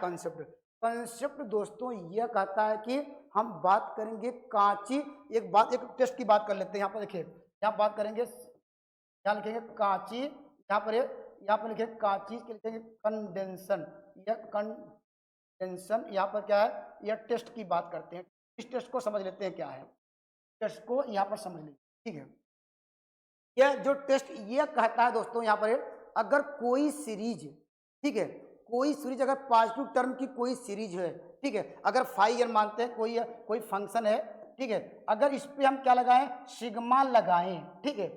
कंसेप्ट दोस्तों, यह कहता है कि हम बात करेंगे कांची, एक टेस्ट की बात कर लेते हैं। यहाँ पर देखिए, यहाँ बात करेंगे, यहाँ लिखेंगे कांची, यहाँ पर लिखेंगे कांची के लिखेंगे कंडेंसन, या कंडेंसन, यहाँ पर क्या है, यह टेस्ट की बात करते हैं। इस टेस्ट को समझ लेते हैं क्या है, टेस्ट को यहाँ पर समझ लीजिए, ठीक है। यह जो टेस्ट ये कहता है दोस्तों, यहाँ पर अगर कोई सीरीज, ठीक है, कोई सीरीज अगर पॉजिटिव टर्म की कोई सीरीज है, ठीक है, अगर फाई एन मानते हैं कोई फंक्शन है, ठीक है, अगर इस पे हम क्या लगाएं, सिग्मा लगाएं, ठीक है,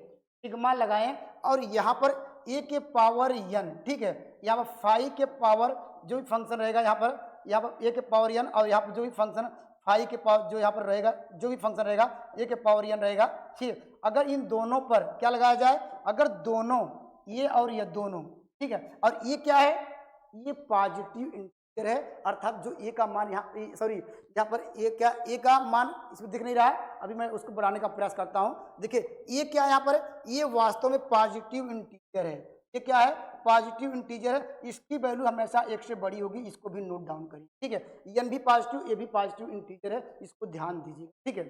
सिग्मा लगाएं, और यहाँ पर ए के पावर एन, ठीक है, यहाँ पर फाई के पावर जो भी फंक्शन रहेगा, यहाँ पर ए के पावर एन, और यहाँ पर जो भी फंक्शन फाइव के पावर जो यहाँ पर रहेगा, जो भी फंक्शन रहेगा ए के पावर एन रहेगा। ठीक, अगर इन दोनों पर क्या लगाया जाए, अगर दोनों ये और ये दोनों, ठीक है, और ये क्या है, ये पॉजिटिव इंटीजर है, अर्थात जो ए का मान यहाँ, सॉरी यहाँ पर ए क्या, ए का मान इसमें दिख नहीं रहा है, अभी मैं उसको बढ़ाने का प्रयास करता हूँ। देखिए ये क्या है यहाँ पर, ये वास्तव में पॉजिटिव इंटीजर है, ये क्या है, पॉजिटिव इंटीजर है, इसकी वैल्यू हमेशा एक से बड़ी होगी, इसको भी नोट डाउन करिए। ठीक है, एन भी पॉजिटिव, ए भी पॉजिटिव इंटीजर है, इसको ध्यान दीजिए। ठीक है,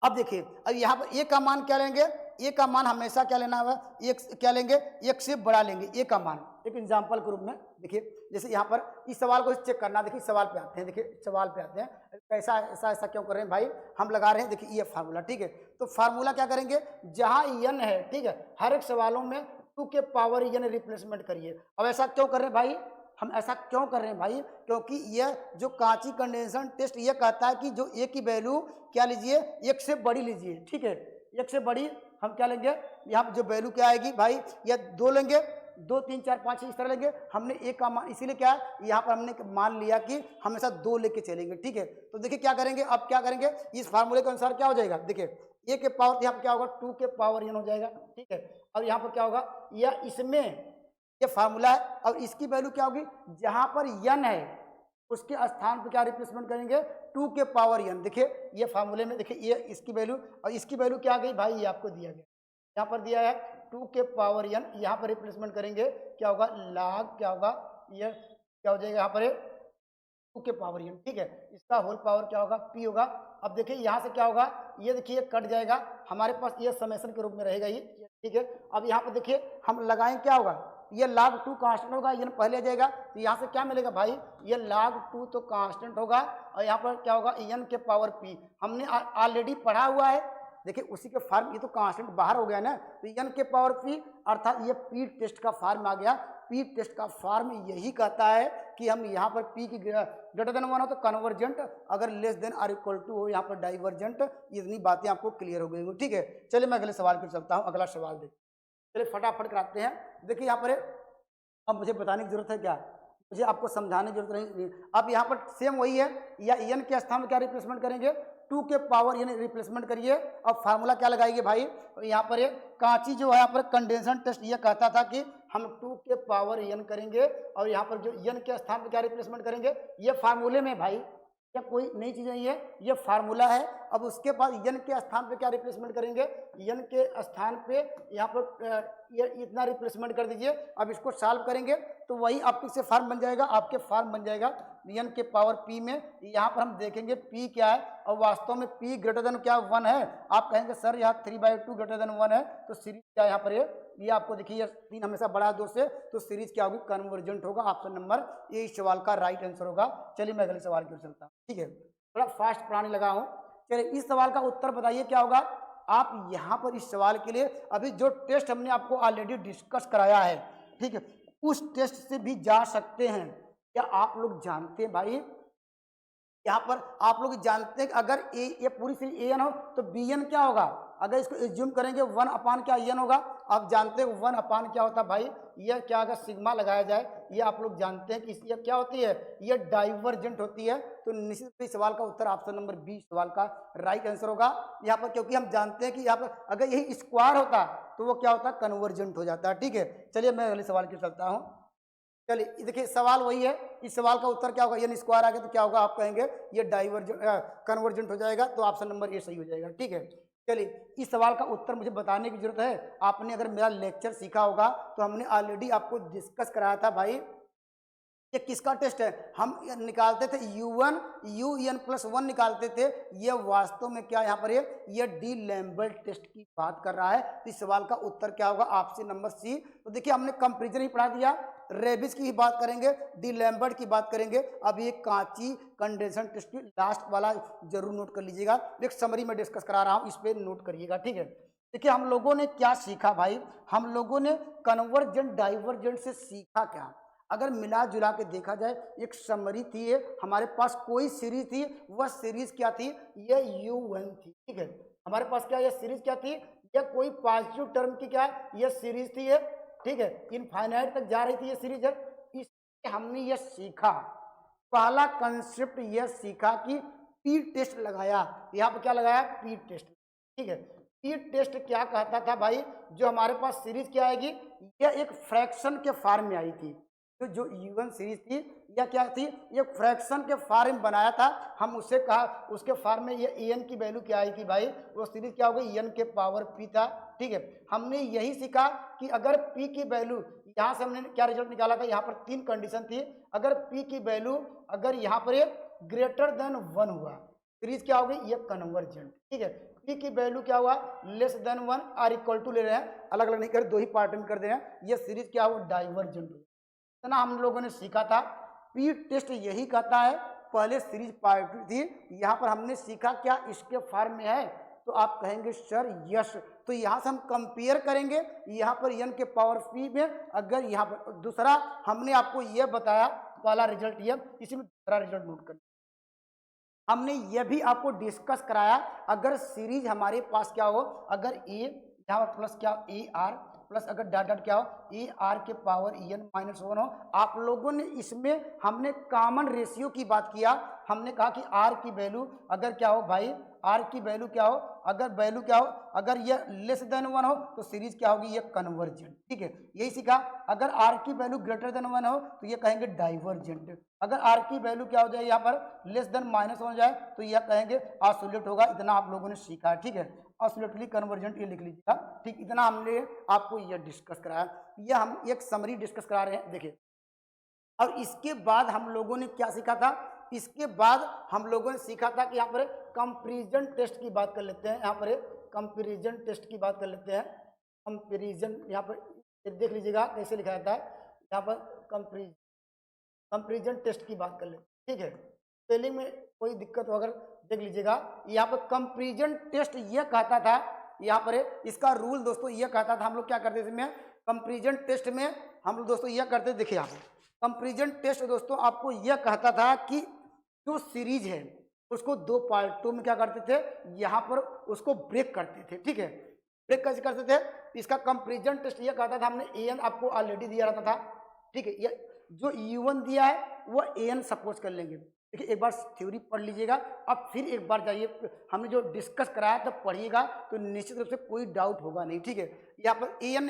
अब देखिए, अब यहाँ पर ए का मान क्या लेंगे, ए का मान हमेशा क्या लेना है, एक क्या लेंगे, एक से बड़ा लेंगे ए का मान। एक एग्जांपल के रूप में देखिए, जैसे यहाँ पर इस सवाल को चेक करना, देखिए सवाल पे आते हैं, देखिए सवाल पे आते हैं, ऐसा ऐसा ऐसा क्यों कर रहे हैं भाई, हम लगा रहे हैं, देखिए ये फार्मूला। ठीक है, तो फार्मूला क्या करेंगे, जहाँ एन है, ठीक है, हर एक सवालों में 2 के पावर एन रिप्लेसमेंट करिए। अब ऐसा क्यों कर रहे हैं भाई, हम ऐसा क्यों कर रहे हैं भाई, क्योंकि यह जो कांची कंडेंसेशन टेस्ट ये कहता है कि जो ए की वैल्यू क्या लीजिए, एक से बड़ी लीजिए। ठीक है, एक से बड़ी हम क्या लेंगे, यहाँ पर जो वैल्यू क्या आएगी भाई, या 2 लेंगे, 2 3 4 5 इस तरह लेंगे। हमने ए का मान इसीलिए क्या है, यहाँ पर हमने मान लिया कि हमेशा 2 लेके चलेंगे। ठीक है, तो देखिए क्या करेंगे, अब क्या करेंगे, इस फार्मूले के अनुसार क्या हो जाएगा, देखिए ए के पावर यहाँ पर क्या होगा, 2 के पावर एन हो जाएगा। ठीक है, अब यहाँ पर क्या होगा, या इसमें ये फार्मूला है, और इसकी वैल्यू क्या होगी, जहां पर n है उसके स्थान पर क्या रिप्लेसमेंट करेंगे, 2 के पावर n। देखिए ये फार्मूले में देखिए ये इसकी वैल्यू, और इसकी वैल्यू क्या आ गई भाई, ये आपको दिया गया, यहाँ पर दिया है 2 के पावर n, यहाँ पर रिप्लेसमेंट करेंगे क्या होगा, log क्या होगा, ये क्या हो जाएगा यहाँ पर 2 के पावर n। ठीक है, इसका होल पावर क्या होगा, p होगा। अब देखिए यहाँ से क्या होगा, ये देखिए कट जाएगा, हमारे पास ये समेशन के रूप में रहेगा ये। ठीक है, अब यहाँ पर देखिए हम लगाएं क्या होगा, ये log 2 कांस्टेंट होगा, ये पहले आ जाएगा, तो यहाँ से क्या मिलेगा भाई, ये log 2 तो कांस्टेंट होगा, और यहाँ पर क्या होगा, n के पावर p, हमने ऑलरेडी पढ़ा हुआ है। देखिए उसी के फॉर्म, ये तो कांस्टेंट बाहर हो गया ना, तो n के पावर p, अर्थात ये p टेस्ट का फॉर्म आ गया। p टेस्ट का फॉर्म यही कहता है कि हम यहाँ पर p की ग्रेटर देन 1 हो तो कन्वर्जेंट, अगर लेस देन और इक्वल टू हो यहाँ पर डाइवर्जेंट। इतनी बातें आपको क्लियर हो गई। ठीक है, चलिए मैं अगले सवाल पर चलता हूँ। अगला सवाल देखिए, चलिए फटाफट कराते हैं। देखिए यहाँ पर अब मुझे बताने की जरूरत है क्या, मुझे आपको समझाने की जरूरत नहीं। अब यहाँ पर सेम वही है, या एन के स्थान में क्या रिप्लेसमेंट करेंगे, 2 के पावर एन रिप्लेसमेंट करिए। अब फार्मूला क्या लगाएंगे भाई, यहाँ पर कांची जो है यहाँ पर कंडेंसेशन टेस्ट ये कहता था कि हम 2 के पावर एन करेंगे, और यहाँ पर जो एन के स्थान पर क्या रिप्लेसमेंट करेंगे, ये फार्मूले में भाई, या कोई नई चीज़ नहीं है, ये फार्मूला है। अब उसके बाद n के स्थान पे क्या रिप्लेसमेंट करेंगे, n के स्थान पे यहाँ पर ये इतना रिप्लेसमेंट कर दीजिए। अब इसको सॉल्व करेंगे तो वही आपके से फॉर्म बन जाएगा, आपके फॉर्म बन जाएगा n के पावर p में। यहाँ पर हम देखेंगे p क्या है, और वास्तव में p ग्रेटर देन क्या 1 है। आप कहेंगे सर यहाँ 3/2 ग्रेटर देन 1 है, तो सीरीज क्या यहाँ पर ये आपको देखिए 3 हमेशा बड़ा 2 से, तो सीरीज क्या होगी, कन्वर्जेंट होगा। ऑप्शन नंबर ए इस सवाल का राइट आंसर होगा। चलिए मैं अगले सवाल की ओर चलता हूँ। ठीक है, थोड़ा फास्ट पढ़ाने लगा हूँ। चलिए इस सवाल का उत्तर बताइए क्या होगा। आप यहाँ पर इस सवाल के लिए अभी जो टेस्ट हमने आपको ऑलरेडी डिस्कस कराया है, ठीक है, उस टेस्ट से भी जा सकते हैं। क्या आप लोग जानते हैं भाई, यहाँ पर आप लोग जानते हैं कि अगर ये पूरी सीरीज ए एन हो तो बी एन क्या होगा, अगर इसको एज्यूम करेंगे 1 अपान क्या एन होगा। आप जानते हैं 1 अपान क्या होता है भाई, यह क्या अगर सिग्मा लगाया जाए, ये आप लोग जानते हैं कि ये क्या होती है, ये डाइवर्जेंट होती है। तो निश्चित रूप से सवाल का उत्तर ऑप्शन नंबर बी सवाल का राइट आंसर होगा यहाँ पर, क्योंकि हम जानते हैं कि यहाँ पर अगर यही स्क्वायर होता तो वो क्या होता, कन्वर्जेंट हो जाता है। ठीक है, चलिए मैं अगले सवाल की चलता हूँ। चलिए देखिए सवाल वही है, इस सवाल का उत्तर क्या होगा, एन स्क्वायर आ गया तो क्या होगा, आप कहेंगे ये डाइवर्जेंट कन्वर्जेंट हो जाएगा, तो ऑप्शन नंबर ए सही हो जाएगा। ठीक है, चलिए इस सवाल का उत्तर मुझे बताने की जरूरत है। आपने अगर मेरा लेक्चर सीखा होगा तो हमने ऑलरेडी आपको डिस्कस कराया था भाई, ये किसका टेस्ट है, हम निकालते थे u1 un+1 निकालते थे। ये वास्तव में क्या यहाँ पर ये डी लैम्बर्ट टेस्ट की बात कर रहा है। तो इस सवाल का उत्तर क्या होगा, ऑप्शन नंबर सी। तो देखिए हमने कंपेरिजन ही पढ़ा दिया, रेबिस की ही बात करेंगे, डी लैम्बर्ट की बात करेंगे। अब ये कांची कंडेंसेशन टेस्ट की लास्ट वाला जरूर नोट कर लीजिएगा, एक समरी में डिस्कस करा रहा हूँ, इस पर नोट करिएगा। ठीक है, देखिए हम लोगों ने क्या सीखा भाई, हम लोगों ने कन्वर्जेंट डाइवर्जेंट से सीखा क्या। अगर मिला जुला के देखा जाए, एक समरी थी, ये हमारे पास कोई सीरीज थी, वह सीरीज क्या थी, ये U1 थी। ठीक है, हमारे पास क्या, ये सीरीज क्या थी, ये कोई पॉजिटिव टर्म की क्या है, ये सीरीज थी ये। ठीक है, इनफाइनाइट तक जा रही थी ये सीरीज है। इससे हमने ये सीखा पहला कंसेप्ट यह सीखा कि पी टेस्ट लगाया, यहाँ पर क्या लगाया, पी टेस्ट। ठीक है, पी टेस्ट क्या कहता था भाई, जो हमारे पास सीरीज क्या आएगी, यह एक फ्रैक्शन के फॉर्म में आई थी। तो जो U1 सीरीज थी यह क्या थी, ये फ्रैक्शन के फॉर्म में बनाया था। हम उससे कहा उसके फॉर्म में ये En की वैल्यू क्या आई थी भाई, वो सीरीज क्या हो गई, n के पावर p था। ठीक है, हमने यही सीखा कि अगर p की वैल्यू, यहाँ से हमने क्या रिजल्ट निकाला था, यहाँ पर 3 कंडीशन थी। अगर p की वैल्यू अगर यहाँ पर ये ग्रेटर देन 1 हुआ, सीरीज क्या हो गई, ये कन्वर्जेंट। ठीक है, p की वैल्यू क्या हुआ, less than 1 or equal to ले रहे हैं, अलग अलग नहीं कर, दो ही पार्ट में कर दे रहे हैं, ये सीरीज क्या हुआ, डाइवर्जेंट। इतना हम लोगों ने सीखा था। पी टेस्ट यही कहता है, पहले सीरीज पार्ट थी, यहाँ पर हमने सीखा क्या इसके फॉर्म में है, तो आप कहेंगे सर यस। तो यहाँ से हम कंपेयर करेंगे, यहाँ पर n के पावर p में, अगर यहाँ पर दूसरा हमने आपको यह बताया, पहला रिजल्ट ये, इसी में दूसरा रिजल्ट नोट कर, हमने यह भी आपको डिस्कस कराया, अगर सीरीज हमारे पास क्या हो, अगर a यहाँ पर प्लस क्या ए आर प्लस अगर डॉट डॉट क्या हो, ए आर के पावर en माइनस 1 हो, आप लोगों ने इसमें हमने कॉमन रेशियो की बात किया। हमने कहा कि r की वैल्यू अगर क्या हो भाई, r की वैल्यू क्या हो, अगर वैल्यू क्या हो, अगर ये लेस देन 1 हो तो सीरीज क्या होगी, ये कन्वर्जेंट। ठीक है, यही सीखा। अगर r की वैल्यू ग्रेटर देन 1 हो तो ये कहेंगे डाइवर्जेंट। अगर r की वैल्यू क्या हो जाए, यहाँ पर लेस देन माइनस हो जाए तो यह कहेंगे आइसोलेट होगा। इतना आप लोगों ने सीखा है। ठीक है, आइसोलेटली कन्वर्जेंट ये लिख लीजिएगा। ठीक, इतना हमने आपको यह डिस्कस कराया, यह हम एक समरी डिस्कस करा रहे हैं। देखिए, और इसके बाद हम लोगों ने क्या सीखा था, इसके बाद हम लोगों ने सीखा था कि यहाँ पर कंपैरिजन टेस्ट की बात कर लेते हैं। यहाँ पर कंपैरिजन टेस्ट की बात कर लेते हैं। कंपैरिजन यहाँ पर देख लीजिएगा कैसे लिखा जाता है, यहाँ पर कंपैरिजन टेस्ट की बात कर लेते हैं। ठीक है, स्पेलिंग में कोई दिक्कत हो अगर देख लीजिएगा। यहाँ पर कंपैरिजन टेस्ट ये कहता था, यहाँ पर इसका रूल दोस्तों ये कहता था, हम लोग क्या करते थे इसमें, कंपैरिजन टेस्ट में हम लोग दोस्तों यह करते, देखिए यहाँ पर कंपैरिजन टेस्ट दोस्तों आपको यह कहता था कि जो सीरीज है उसको दो पार्टों में क्या करते थे, यहाँ पर उसको ब्रेक करते थे। ठीक है, ब्रेक कैसे करते थे, इसका कंपैरिजन टेस्ट ये कहता था, हमने an आपको ऑलरेडी दिया रहता था। ठीक है, ये जो U1 दिया है वो an सपोज कर लेंगे। देखिए, एक बार थ्योरी पढ़ लीजिएगा, अब फिर एक बार जाइए, हमने जो डिस्कस कराया तब पढ़िएगा तो निश्चित रूप से कोई डाउट होगा नहीं। ठीक है, यहाँ पर an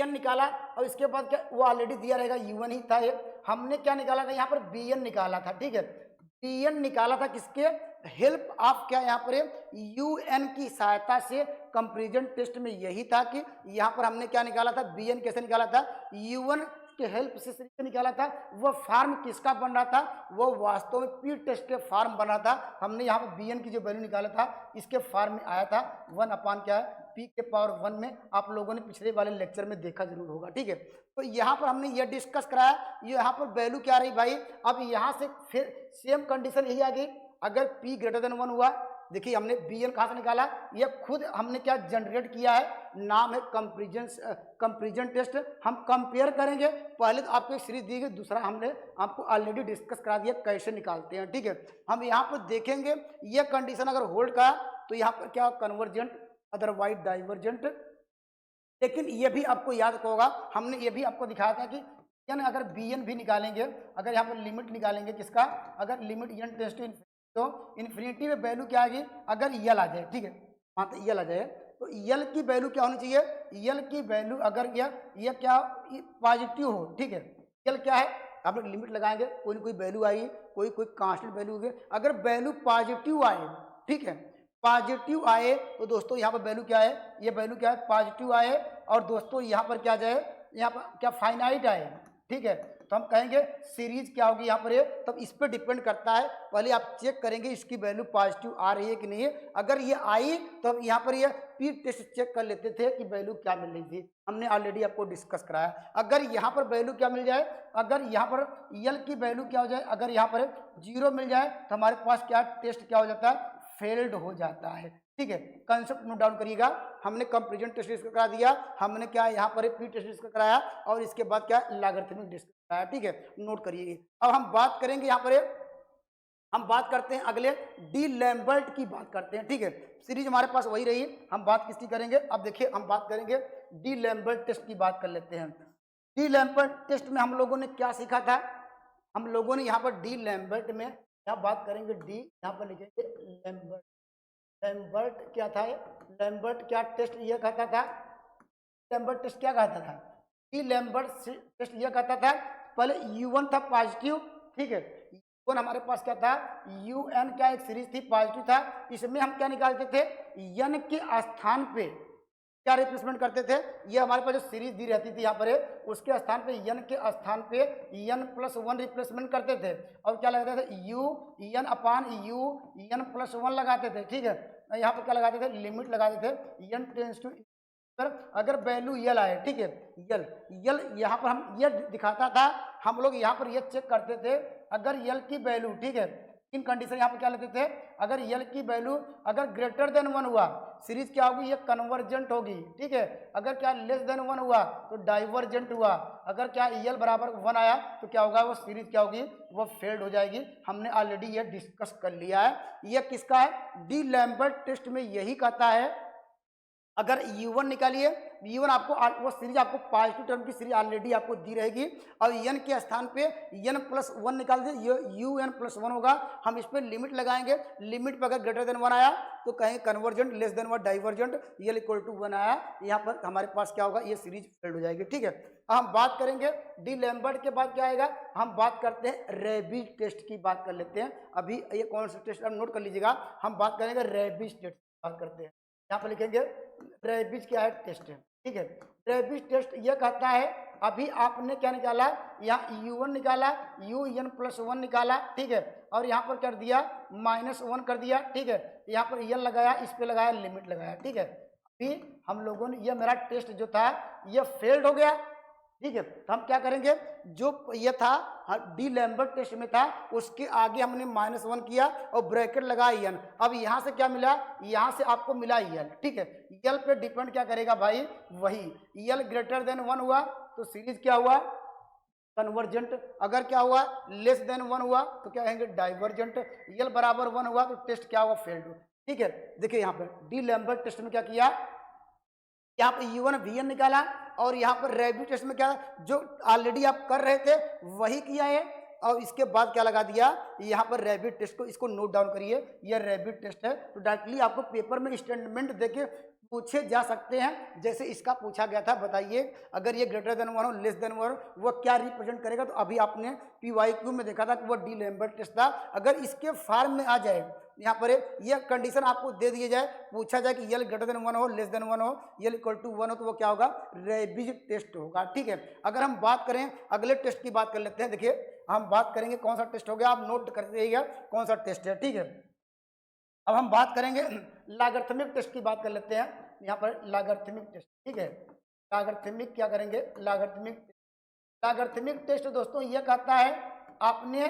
निकाला और इसके बाद क्या, वो ऑलरेडी दिया रहेगा, U1 ही था ये। हमने क्या निकाला था, यहाँ पर Bn निकाला था। ठीक है, Bn निकाला था किसके हेल्प ऑफ, क्या यहाँ पर UN की सहायता से। कंपैरिजन टेस्ट में यही था कि यहाँ पर हमने क्या निकाला था, Bn कैसे निकाला था, U1 के हेल्प से निकाला था। वह फार्म किसका बन रहा था, वो वास्तव में पी टेस्ट के फार्म बना था। हमने यहाँ पर Bn की जो वैल्यू निकाला था इसके फार्म में आया था 1 अपान क्या है, पी के पावर 1 में। आप लोगों ने पिछले वाले लेक्चर में देखा जरूर होगा। ठीक है, तो यहाँ पर हमने ये डिस्कस कराया, यहाँ पर वैल्यू क्या रही भाई, अब यहाँ से फिर सेम कंडीशन यही आ गई, अगर p ग्रेटर देन 1 हुआ। देखिए, हमने Bn कहाँ से निकाला, ये खुद हमने क्या जनरेट किया है, नाम है कंपैरिजन टेस्ट। हम कंपेयर करेंगे, पहले तो आपको एक सीरीज दी गई, दूसरा हमने आपको ऑलरेडी डिस्कस करा दिया कैसे निकालते हैं। ठीक है, हम यहाँ पर देखेंगे ये कंडीशन अगर होल्ड का तो यहाँ पर क्या कन्वर्जेंट, अदरवाइज डाइवर्जेंट। लेकिन ये भी आपको याद होगा, हमने ये भी आपको दिखाया था कि n अगर Bn भी निकालेंगे, अगर यहाँ पर लिमिट निकालेंगे किसका, अगर limit n tends to infinity, तो इन्फिनिटी में वैल्यू क्या आएगी, अगर यल आ जाए। ठीक है, हाँ तो यल आ जाए तो यल की वैल्यू क्या होनी चाहिए, यल की वैल्यू अगर यह क्या पॉजिटिव हो। ठीक है, यल क्या है, आप लोग लिमिट लगाएंगे, कोई ना कोई वैल्यू आएगी, कोई कांस्टेंट वैल्यू होगी। अगर वैल्यू पॉजिटिव आए, ठीक है, पॉजिटिव आए तो दोस्तों यहाँ पर वैल्यू क्या है, ये वैल्यू क्या है, पॉजिटिव आए। और दोस्तों यहाँ पर क्या जाए, यहाँ पर क्या फाइनाइट आए। ठीक है, तो हम कहेंगे सीरीज क्या होगी यहाँ पर ये, तब इस पर डिपेंड करता है। पहले आप चेक करेंगे इसकी वैल्यू पॉजिटिव आ रही है कि नहीं है। अगर ये आई तो हम यहाँ पर ये पी टेस्ट चेक कर लेते थे कि वैल्यू क्या मिल रही थी, हमने ऑलरेडी आपको डिस्कस कराया। अगर यहाँ पर वैल्यू क्या मिल जाए, अगर यहाँ पर यल की वैल्यू क्या हो जाए, अगर यहाँ पर 0 मिल जाए तो हमारे पास क्या टेस्ट क्या हो जाता है, फेल्ड हो जाता है। ठीक है, कंसेप्ट नोट डाउन करिएगा। हमने कंपैरिजन टेस्ट इसका करा दिया, हमने क्या यहाँ पर पी टेस्ट इसका कराया, और इसके बाद क्या लॉगरिथमिक टेस्ट कराया। ठीक है, नोट करिए। अब हम बात करेंगे यहाँ पर, हम बात करते हैं अगले डी लैम्बर्ट की बात करते हैं। ठीक है, सीरीज हमारे पास वही रही, हम बात किसकी करेंगे, अब देखिए हम बात करेंगे डी लैम्बर्ट टेस्ट की बात कर लेते हैं। डी लैम्बर्ट टेस्ट में हम लोगों ने क्या सीखा था, हम लोगों ने यहाँ पर डी लैम्बर्ट में यहाँ बात करेंगे, डी यहाँ पर लिखेंगे लैम्बर्ट। लैम्बर्ट क्या था? लैम्बर्ट क्या टेस्ट ये कहता था? लैम्बर्ट टेस्ट क्या कहता था? डी लैम्बर्ट टेस्ट ये कहता था, पहले U1 था पॉजिटिव, ठीक है, U1 हमारे पास क्या था? UN क्या एक सीरीज थी, पॉजिटिव था। इसमें हम क्या निकालते थे? N के स्थान पे क्या रिप्लेसमेंट करते थे? ये हमारे पास जो सीरीज दी रहती थी यहाँ पर उसके स्थान पे N के स्थान पे N+1 रिप्लेसमेंट करते थे और क्या लगाते थे? UN/U लगाते थे, ठीक है। यहाँ पर क्या लगाते थे? लिमिट लगाते थे N टेंस टू, अगर वैल्यू यल आए, ठीक है, यल यल यहाँ पर हम ये दिखाता था, हम लोग यहाँ पर ये चेक करते थे, अगर यल की वैल्यू, ठीक है, इन कंडीशन यहाँ पर क्या लेते थे? अगर यल की वैल्यू अगर ग्रेटर देन 1 हुआ, सीरीज क्या होगी? ये कन्वर्जेंट होगी, ठीक है। अगर क्या लेस देन 1 हुआ तो डाइवर्जेंट हुआ। अगर क्या यल बराबर 1 आया तो क्या होगा? वो सीरीज क्या होगी? वो फेल्ड हो जाएगी। हमने ऑलरेडी ये डिस्कस कर लिया है। ये किसका है? डी लैम्बर्ट टेस्ट में यही कहता है, अगर U1 निकालिए, U1 आपको वो सीरीज आपको पॉजिटिव टर्म की सीरीज ऑलरेडी आपको दी रहेगी और N के स्थान पे N+1 निकाल दीजिए, UN+1 होगा। हम इस पर लिमिट लगाएंगे, लिमिट पर अगर ग्रेटर देन 1 आया तो कहेंगे convergent, less than 1 divergent, L=1 आया, यहाँ पर हमारे पास क्या होगा? ये सीरीज फेल्ड हो जाएगी, ठीक है। अब हम बात करेंगे डी लैम्बर्ट के बाद क्या आएगा? हम बात करते हैं रेबीज टेस्ट की बात कर लेते हैं। अभी ये कौन सा टेस्ट आप नोट कर लीजिएगा, हम बात करेंगे रेबीज टेस्ट की बात करते हैं। यहाँ पर लिखेंगे रेबीज क्या है? टेस्ट है, ठीक है। रेबीज टेस्ट ये कहता है, अभी आपने क्या निकाला? यहाँ U1 निकाला, UN+1 निकाला, ठीक है, और यहाँ पर कर दिया -1 कर दिया, ठीक है। यहाँ पर N लगाया, इस पे लगाया, लिमिट लगाया, ठीक है। अभी हम लोगों ने, ये मेरा टेस्ट जो था ये फेल्ड हो गया, ठीक है। तो हम क्या करेंगे? जो ये था डी लैम्बर्ट टेस्ट में था, उसके आगे हमने -1 किया और ब्रैकेट लगाया N। अब यहाँ से क्या मिला? यहाँ से आपको मिला L, ठीक है। L पे डिपेंड क्या करेगा भाई? वही L ग्रेटर देन 1 हुआ तो सीरीज क्या हुआ? कन्वर्जेंट। अगर क्या हुआ? लेस देन 1 हुआ तो क्या कहेंगे? डाइवर्जेंट। L बराबर 1 हुआ तो टेस्ट क्या हुआ? फेल्ड, ठीक है। देखिए यहाँ पर डी लैम्बर्ट टेस्ट में क्या किया, यहाँ पर U1 VN निकाला और यहाँ पर रैबिट टेस्ट में क्या, जो ऑलरेडी आप कर रहे थे वही किया है और इसके बाद क्या लगा दिया? यहाँ पर रैबिट टेस्ट को, इसको नोट डाउन करिए, ये रैबिट टेस्ट है। तो डायरेक्टली आपको पेपर में स्टेटमेंट देके पूछे जा सकते हैं, जैसे इसका पूछा गया था, बताइए अगर ये ग्रेटर देन 1 हो, लेस देन 1 हो, वो क्या रिप्रेजेंट करेगा? तो अभी आपने PYQ में देखा था कि वो डी लैम्बर्ट टेस्ट था। अगर इसके फॉर्म में आ जाए, यहाँ पर ये कंडीशन आपको दे दिए जाए, पूछा जाए कि L ग्रेटर देन 1 हो, लेस देन 1 हो, L=1 हो, तो वो क्या होगा? रेबीज टेस्ट होगा, ठीक है। अगर हम बात करें अगले टेस्ट की बात कर लेते हैं। देखिए हम बात करेंगे कौन सा टेस्ट हो गया, आप नोट कर रहिएगा कौन सा टेस्ट है, ठीक है। अब हम बात करेंगे लॉगरिथमिक टेस्ट की बात कर लेते हैं। यहाँ पर लॉगरिथमिक टेस्ट, ठीक है। लॉगरिथमिक क्या करेंगे? लॉगरिथमिक टेस्ट दोस्तों ये कहता है, आपने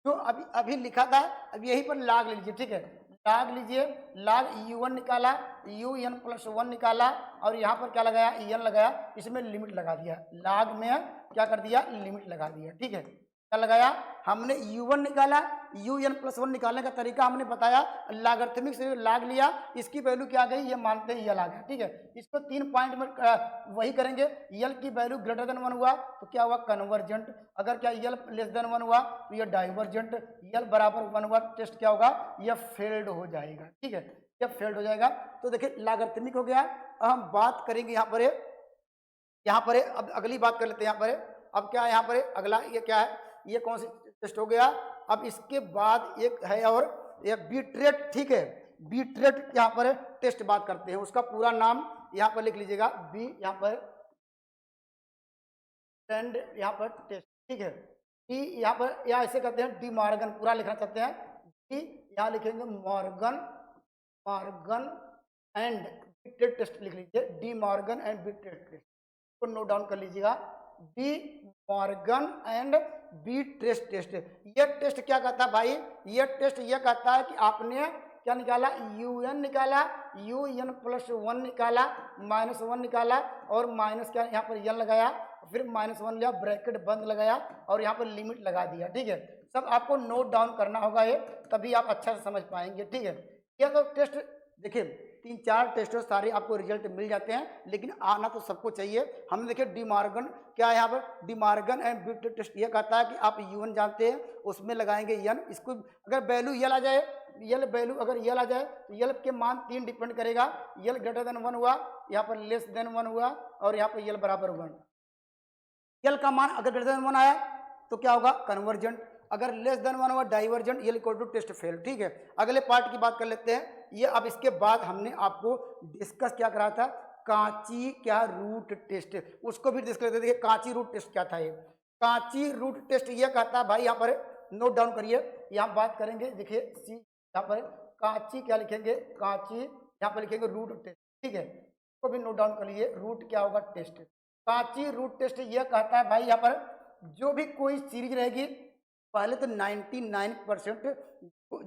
जो अभी लिखा था, अब यहीं पर लॉग ले लीजिए, ठीक है। लॉग लीजिए, लॉग U1 निकाला, UN+1 निकाला और यहाँ पर क्या लगाया? N लगाया, इसमें लिमिट लगा दिया। लॉग में क्या कर दिया? लिमिट लगा दिया, ठीक है। क्या लगाया? हमने U1 निकाला, UN+1 निकालने का तरीका हमने बताया, लॉगरिथमिक से लॉग लिया, इसकी वैल्यू क्या आ गई? ये मानते हैं L आ गया, ठीक है। इसको 3 पॉइंट में वही करेंगे। L की वैल्यू ग्रेटर देन 1 हुआ तो क्या हुआ? कन्वर्जेंट। अगर क्या L लेस देन 1 हुआ तो ये डाइवर्जेंट। L बराबर 1 हुआ, टेस्ट क्या होगा? यह फेल्ड हो जाएगा, ठीक है, यह फेल्ड हो जाएगा। तो देखिए लॉगरिथमिक हो गया। अब हम बात करेंगे यहाँ पर अब अगली बात कर लेते हैं। यहाँ पर अब क्या है? यहाँ पर अगला ये क्या है? ये कौन सी टेस्ट हो गया? अब इसके बाद एक है और ये बीट्रेट, ठीक है। बीट्रेट यहाँ पर टेस्ट बात करते हैं, उसका पूरा नाम यहाँ पर लिख लीजिएगा, बी यहाँ पर एंड यहाँ पर टेस्ट, ठीक है। डी यहाँ पर या ऐसे करते हैं, डी मॉर्गन पूरा लिखना चाहते हैं, डी यहाँ लिखेंगे मॉर्गन एंड बीट्रेट टेस्ट लिख लीजिए, डी मॉर्गन एंड बीट्रेट टेस्ट को नोट डाउन कर लीजिएगा। डी मॉर्गन एंड बीट्रेट टेस्ट, ये टेस्ट क्या कहता है भाई? ये टेस्ट ये कहता है कि आपने क्या निकाला? UN निकाला, UN+1 निकाला, -1 निकाला और माइनस क्या यहाँ पर N लगाया, फिर -1 लिया, ब्रैकेट बंद लगाया और यहाँ पर लिमिट लगा दिया, ठीक है। सब आपको नोट डाउन करना होगा ये, तभी आप अच्छा से समझ पाएंगे, ठीक है। ये तो टेस्ट देखिए 3-4 टेस्टों सारे आपको रिजल्ट मिल जाते हैं, लेकिन आना तो सबको चाहिए। हमने देखिए डिमॉर्गन क्या है यहाँ पर, डिमॉर्गन एंड ब्यूट टेस्ट ये कहता है कि आप यूएन जानते हैं, उसमें लगाएंगे यन, इसको अगर वैल्यू यल आ जाए, यल वैल्यू अगर यल आ जाए तो यल के मान 3 डिपेंड करेगा। यल ग्रेटर देन 1 हुआ, यहाँ पर लेस देन 1 हुआ, और यहाँ पर यल बराबर 1। यल का मान अगर ग्रेटर देन 1 आया तो क्या होगा, कन्वर्जेंट। अगर लेस देन 1 हुआ, divergent. L equal to test fail. ठीक है, अगले पार्ट की बात कर लेते हैं। ये अब इसके बाद हमने आपको डिस्कस क्या कराया था, कांची क्या रूट टेस्ट, उसको भी डिस्कस करते थे। कांची रूट टेस्ट क्या था। ये कांची रूट टेस्ट ये कहता है भाई, यहाँ पर नोट डाउन करिए, यहाँ बात करेंगे। देखिए सी यहाँ पर कांची क्या लिखेंगे, कांची यहाँ पर लिखेंगे रूट टेस्ट। ठीक है, इसको भी नोट डाउन कर लीजिए, रूट क्या होगा, टेस्ट। कांची रूट टेस्ट ये कहता है भाई, यहाँ पर जो भी कोई सीरीज रहेगी, पहले तो 99%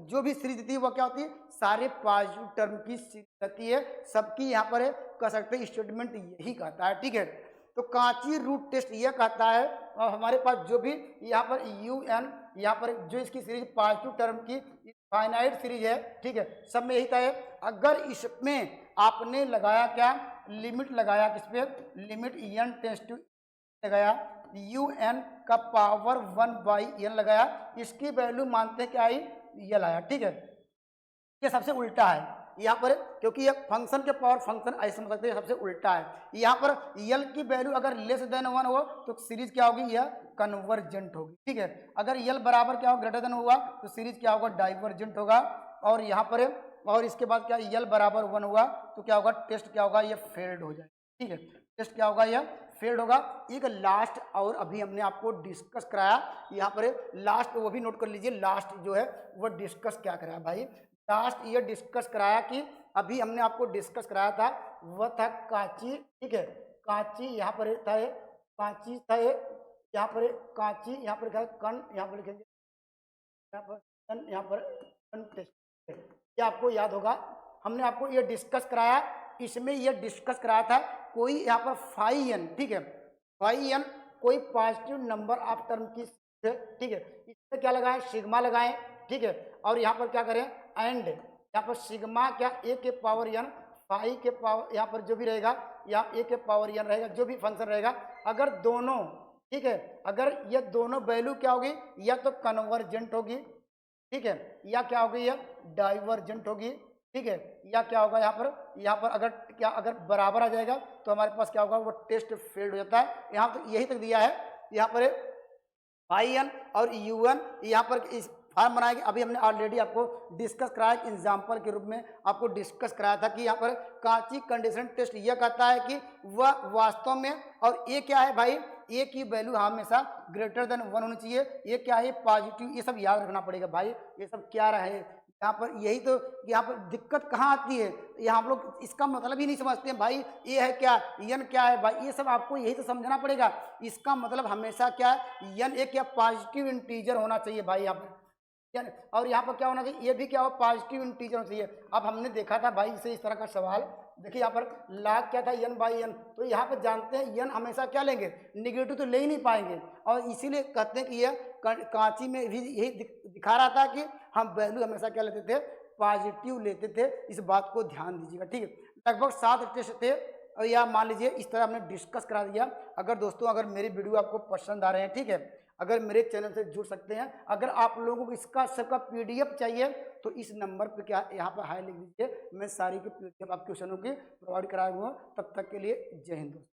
जो भी सीरीज होती है वो क्या होती है, सारे पॉजिटिव टर्म की सीरीज रहती है, सबकी यहाँ पर कह सकते हैं स्टेटमेंट यही कहता है। ठीक है, तो कांची रूट टेस्ट ये कहता है, और हमारे पास जो भी यहाँ पर यू एन यहाँ पर जो इसकी सीरीज पॉजिटिव टर्म की फाइनाइट सीरीज है, ठीक है, सब में यही था है। अगर इसमें आपने लगाया क्या, लिमिट लगाया, किस पे, लिमिट एन टेंस टू लगाया, यू एन का पावर 1/n लगाया, इसकी वैल्यू मानते हैं क्या आई, यल आया। ठीक है, ये सबसे उल्टा है यहाँ पर, क्योंकि ये फंक्शन के पावर फंक्शन ऐसे समझ सकते हैं, सबसे उल्टा है। यहाँ पर यल की वैल्यू अगर लेस देन 1 हो तो सीरीज क्या होगी, यह कन्वर्जेंट होगी। ठीक है, अगर यल बराबर क्या होगा, ग्रेटर देन हुआ तो सीरीज क्या होगा, डाइवर्जेंट होगा। और यहाँ पर और इसके बाद क्या, यल बराबर 1 हुआ तो क्या होगा, टेस्ट क्या होगा, ये फेल्ड हो जाएगा। ठीक है, टेस्ट क्या होगा, यह फेल्ड होगा। एक लास्ट और अभी हमने आपको डिस्कस कराया, यहाँ पर लास्ट वो भी नोट कर लीजिए, लास्ट जो है वो डिस्कस क्या कराया भाई, लास्ट ये डिस्कस कराया कि अभी हमने आपको डिस्कस कराया था, वह था कांची। ठीक है, कांची यहाँ पर था, कांची था, यहाँ पर कांची, यहाँ पर क्या, कन, यहाँ पर लिखेंगे, यहाँ पर कन, यहाँ पर कन टेस्ट, ये आपको याद होगा। हमने आपको ये डिस्कस कराया, इसमें ये डिस्कस कराया था कोई यहाँ पर फाई एन, ठीक है, फाई एन कोई पॉजिटिव नंबर ऑफ टर्म की, ठीक है, इसमें क्या लगाएं, सिग्मा लगाएं। ठीक है, और यहाँ पर क्या करें, एंड यहाँ पर सिग्मा क्या, ए के पावर एन, फाई के पावर, यहाँ पर जो भी रहेगा, यहाँ ए के पावर एन रहेगा, जो भी फंक्शन रहेगा, अगर दोनों, ठीक है, अगर ये दोनों वैल्यू क्या होगी, या तो कन्वर्जेंट होगी, ठीक है, या क्या होगी, या डाइवर्जेंट होगी। ठीक है, या क्या होगा, यहाँ पर अगर क्या, अगर बराबर आ जाएगा तो हमारे पास क्या होगा, वो टेस्ट फेल्ड हो जाता है। यहाँ तो यही तक दिया है, यहाँ पर फाई एन और यू एन, यहाँ पर इस फॉर्म बनाएंगे। अभी हमने ऑलरेडी आपको डिस्कस कराया, एग्जाम्पल के रूप में आपको डिस्कस कराया था कि यहाँ पर कांची कंडीशन टेस्ट यह कहता है कि वह वास्तव में, और ये क्या है भाई, ए की वैल्यू हमेशा ग्रेटर देन 1 होनी चाहिए। ये क्या है, पॉजिटिव, ये सब याद रखना पड़ेगा भाई, ये सब क्या रहे यहाँ पर, यही तो यहाँ पर दिक्कत कहाँ आती है, यहाँ हम लोग इसका मतलब ही नहीं समझते हैं भाई, ये है क्या, यन क्या है भाई, ये सब आपको यही तो समझना पड़ेगा। इसका मतलब हमेशा क्या है, यन एक क्या पॉजिटिव इंटीजर होना चाहिए भाई यहाँ पर, और यहाँ पर क्या होना चाहिए, ये भी क्या हो, पॉजिटिव इंटीजर होना चाहिए। अब हमने देखा था भाई इसे, इस तरह का सवाल, देखिए यहाँ पर लाग क्या था, एन बाई एन, तो यहाँ पर जानते हैं एन हमेशा क्या लेंगे, निगेटिव तो ले ही नहीं पाएंगे, और इसीलिए कहते हैं कि यह कांची में भी यही दिखा रहा था कि हम वैल्यू हमेशा क्या लेते थे, पॉजिटिव लेते थे। इस बात को ध्यान दीजिएगा। ठीक है, लगभग 7 टेस्ट थे, और या मान लीजिए इस तरह हमने डिस्कस करा दिया। अगर दोस्तों, अगर मेरी वीडियो आपको पसंद आ रहे हैं, ठीक है, अगर मेरे चैनल से जुड़ सकते हैं। अगर आप लोगों को इसका सबका पीडीएफ चाहिए तो इस नंबर पे क्या, यहाँ पर हाई लिख दीजिए, मैं सारी की पीडीएफ आप क्वेश्चनों की प्रोवाइड कराया हुआ हूँ। तब तक के लिए जय हिंद दोस्तों।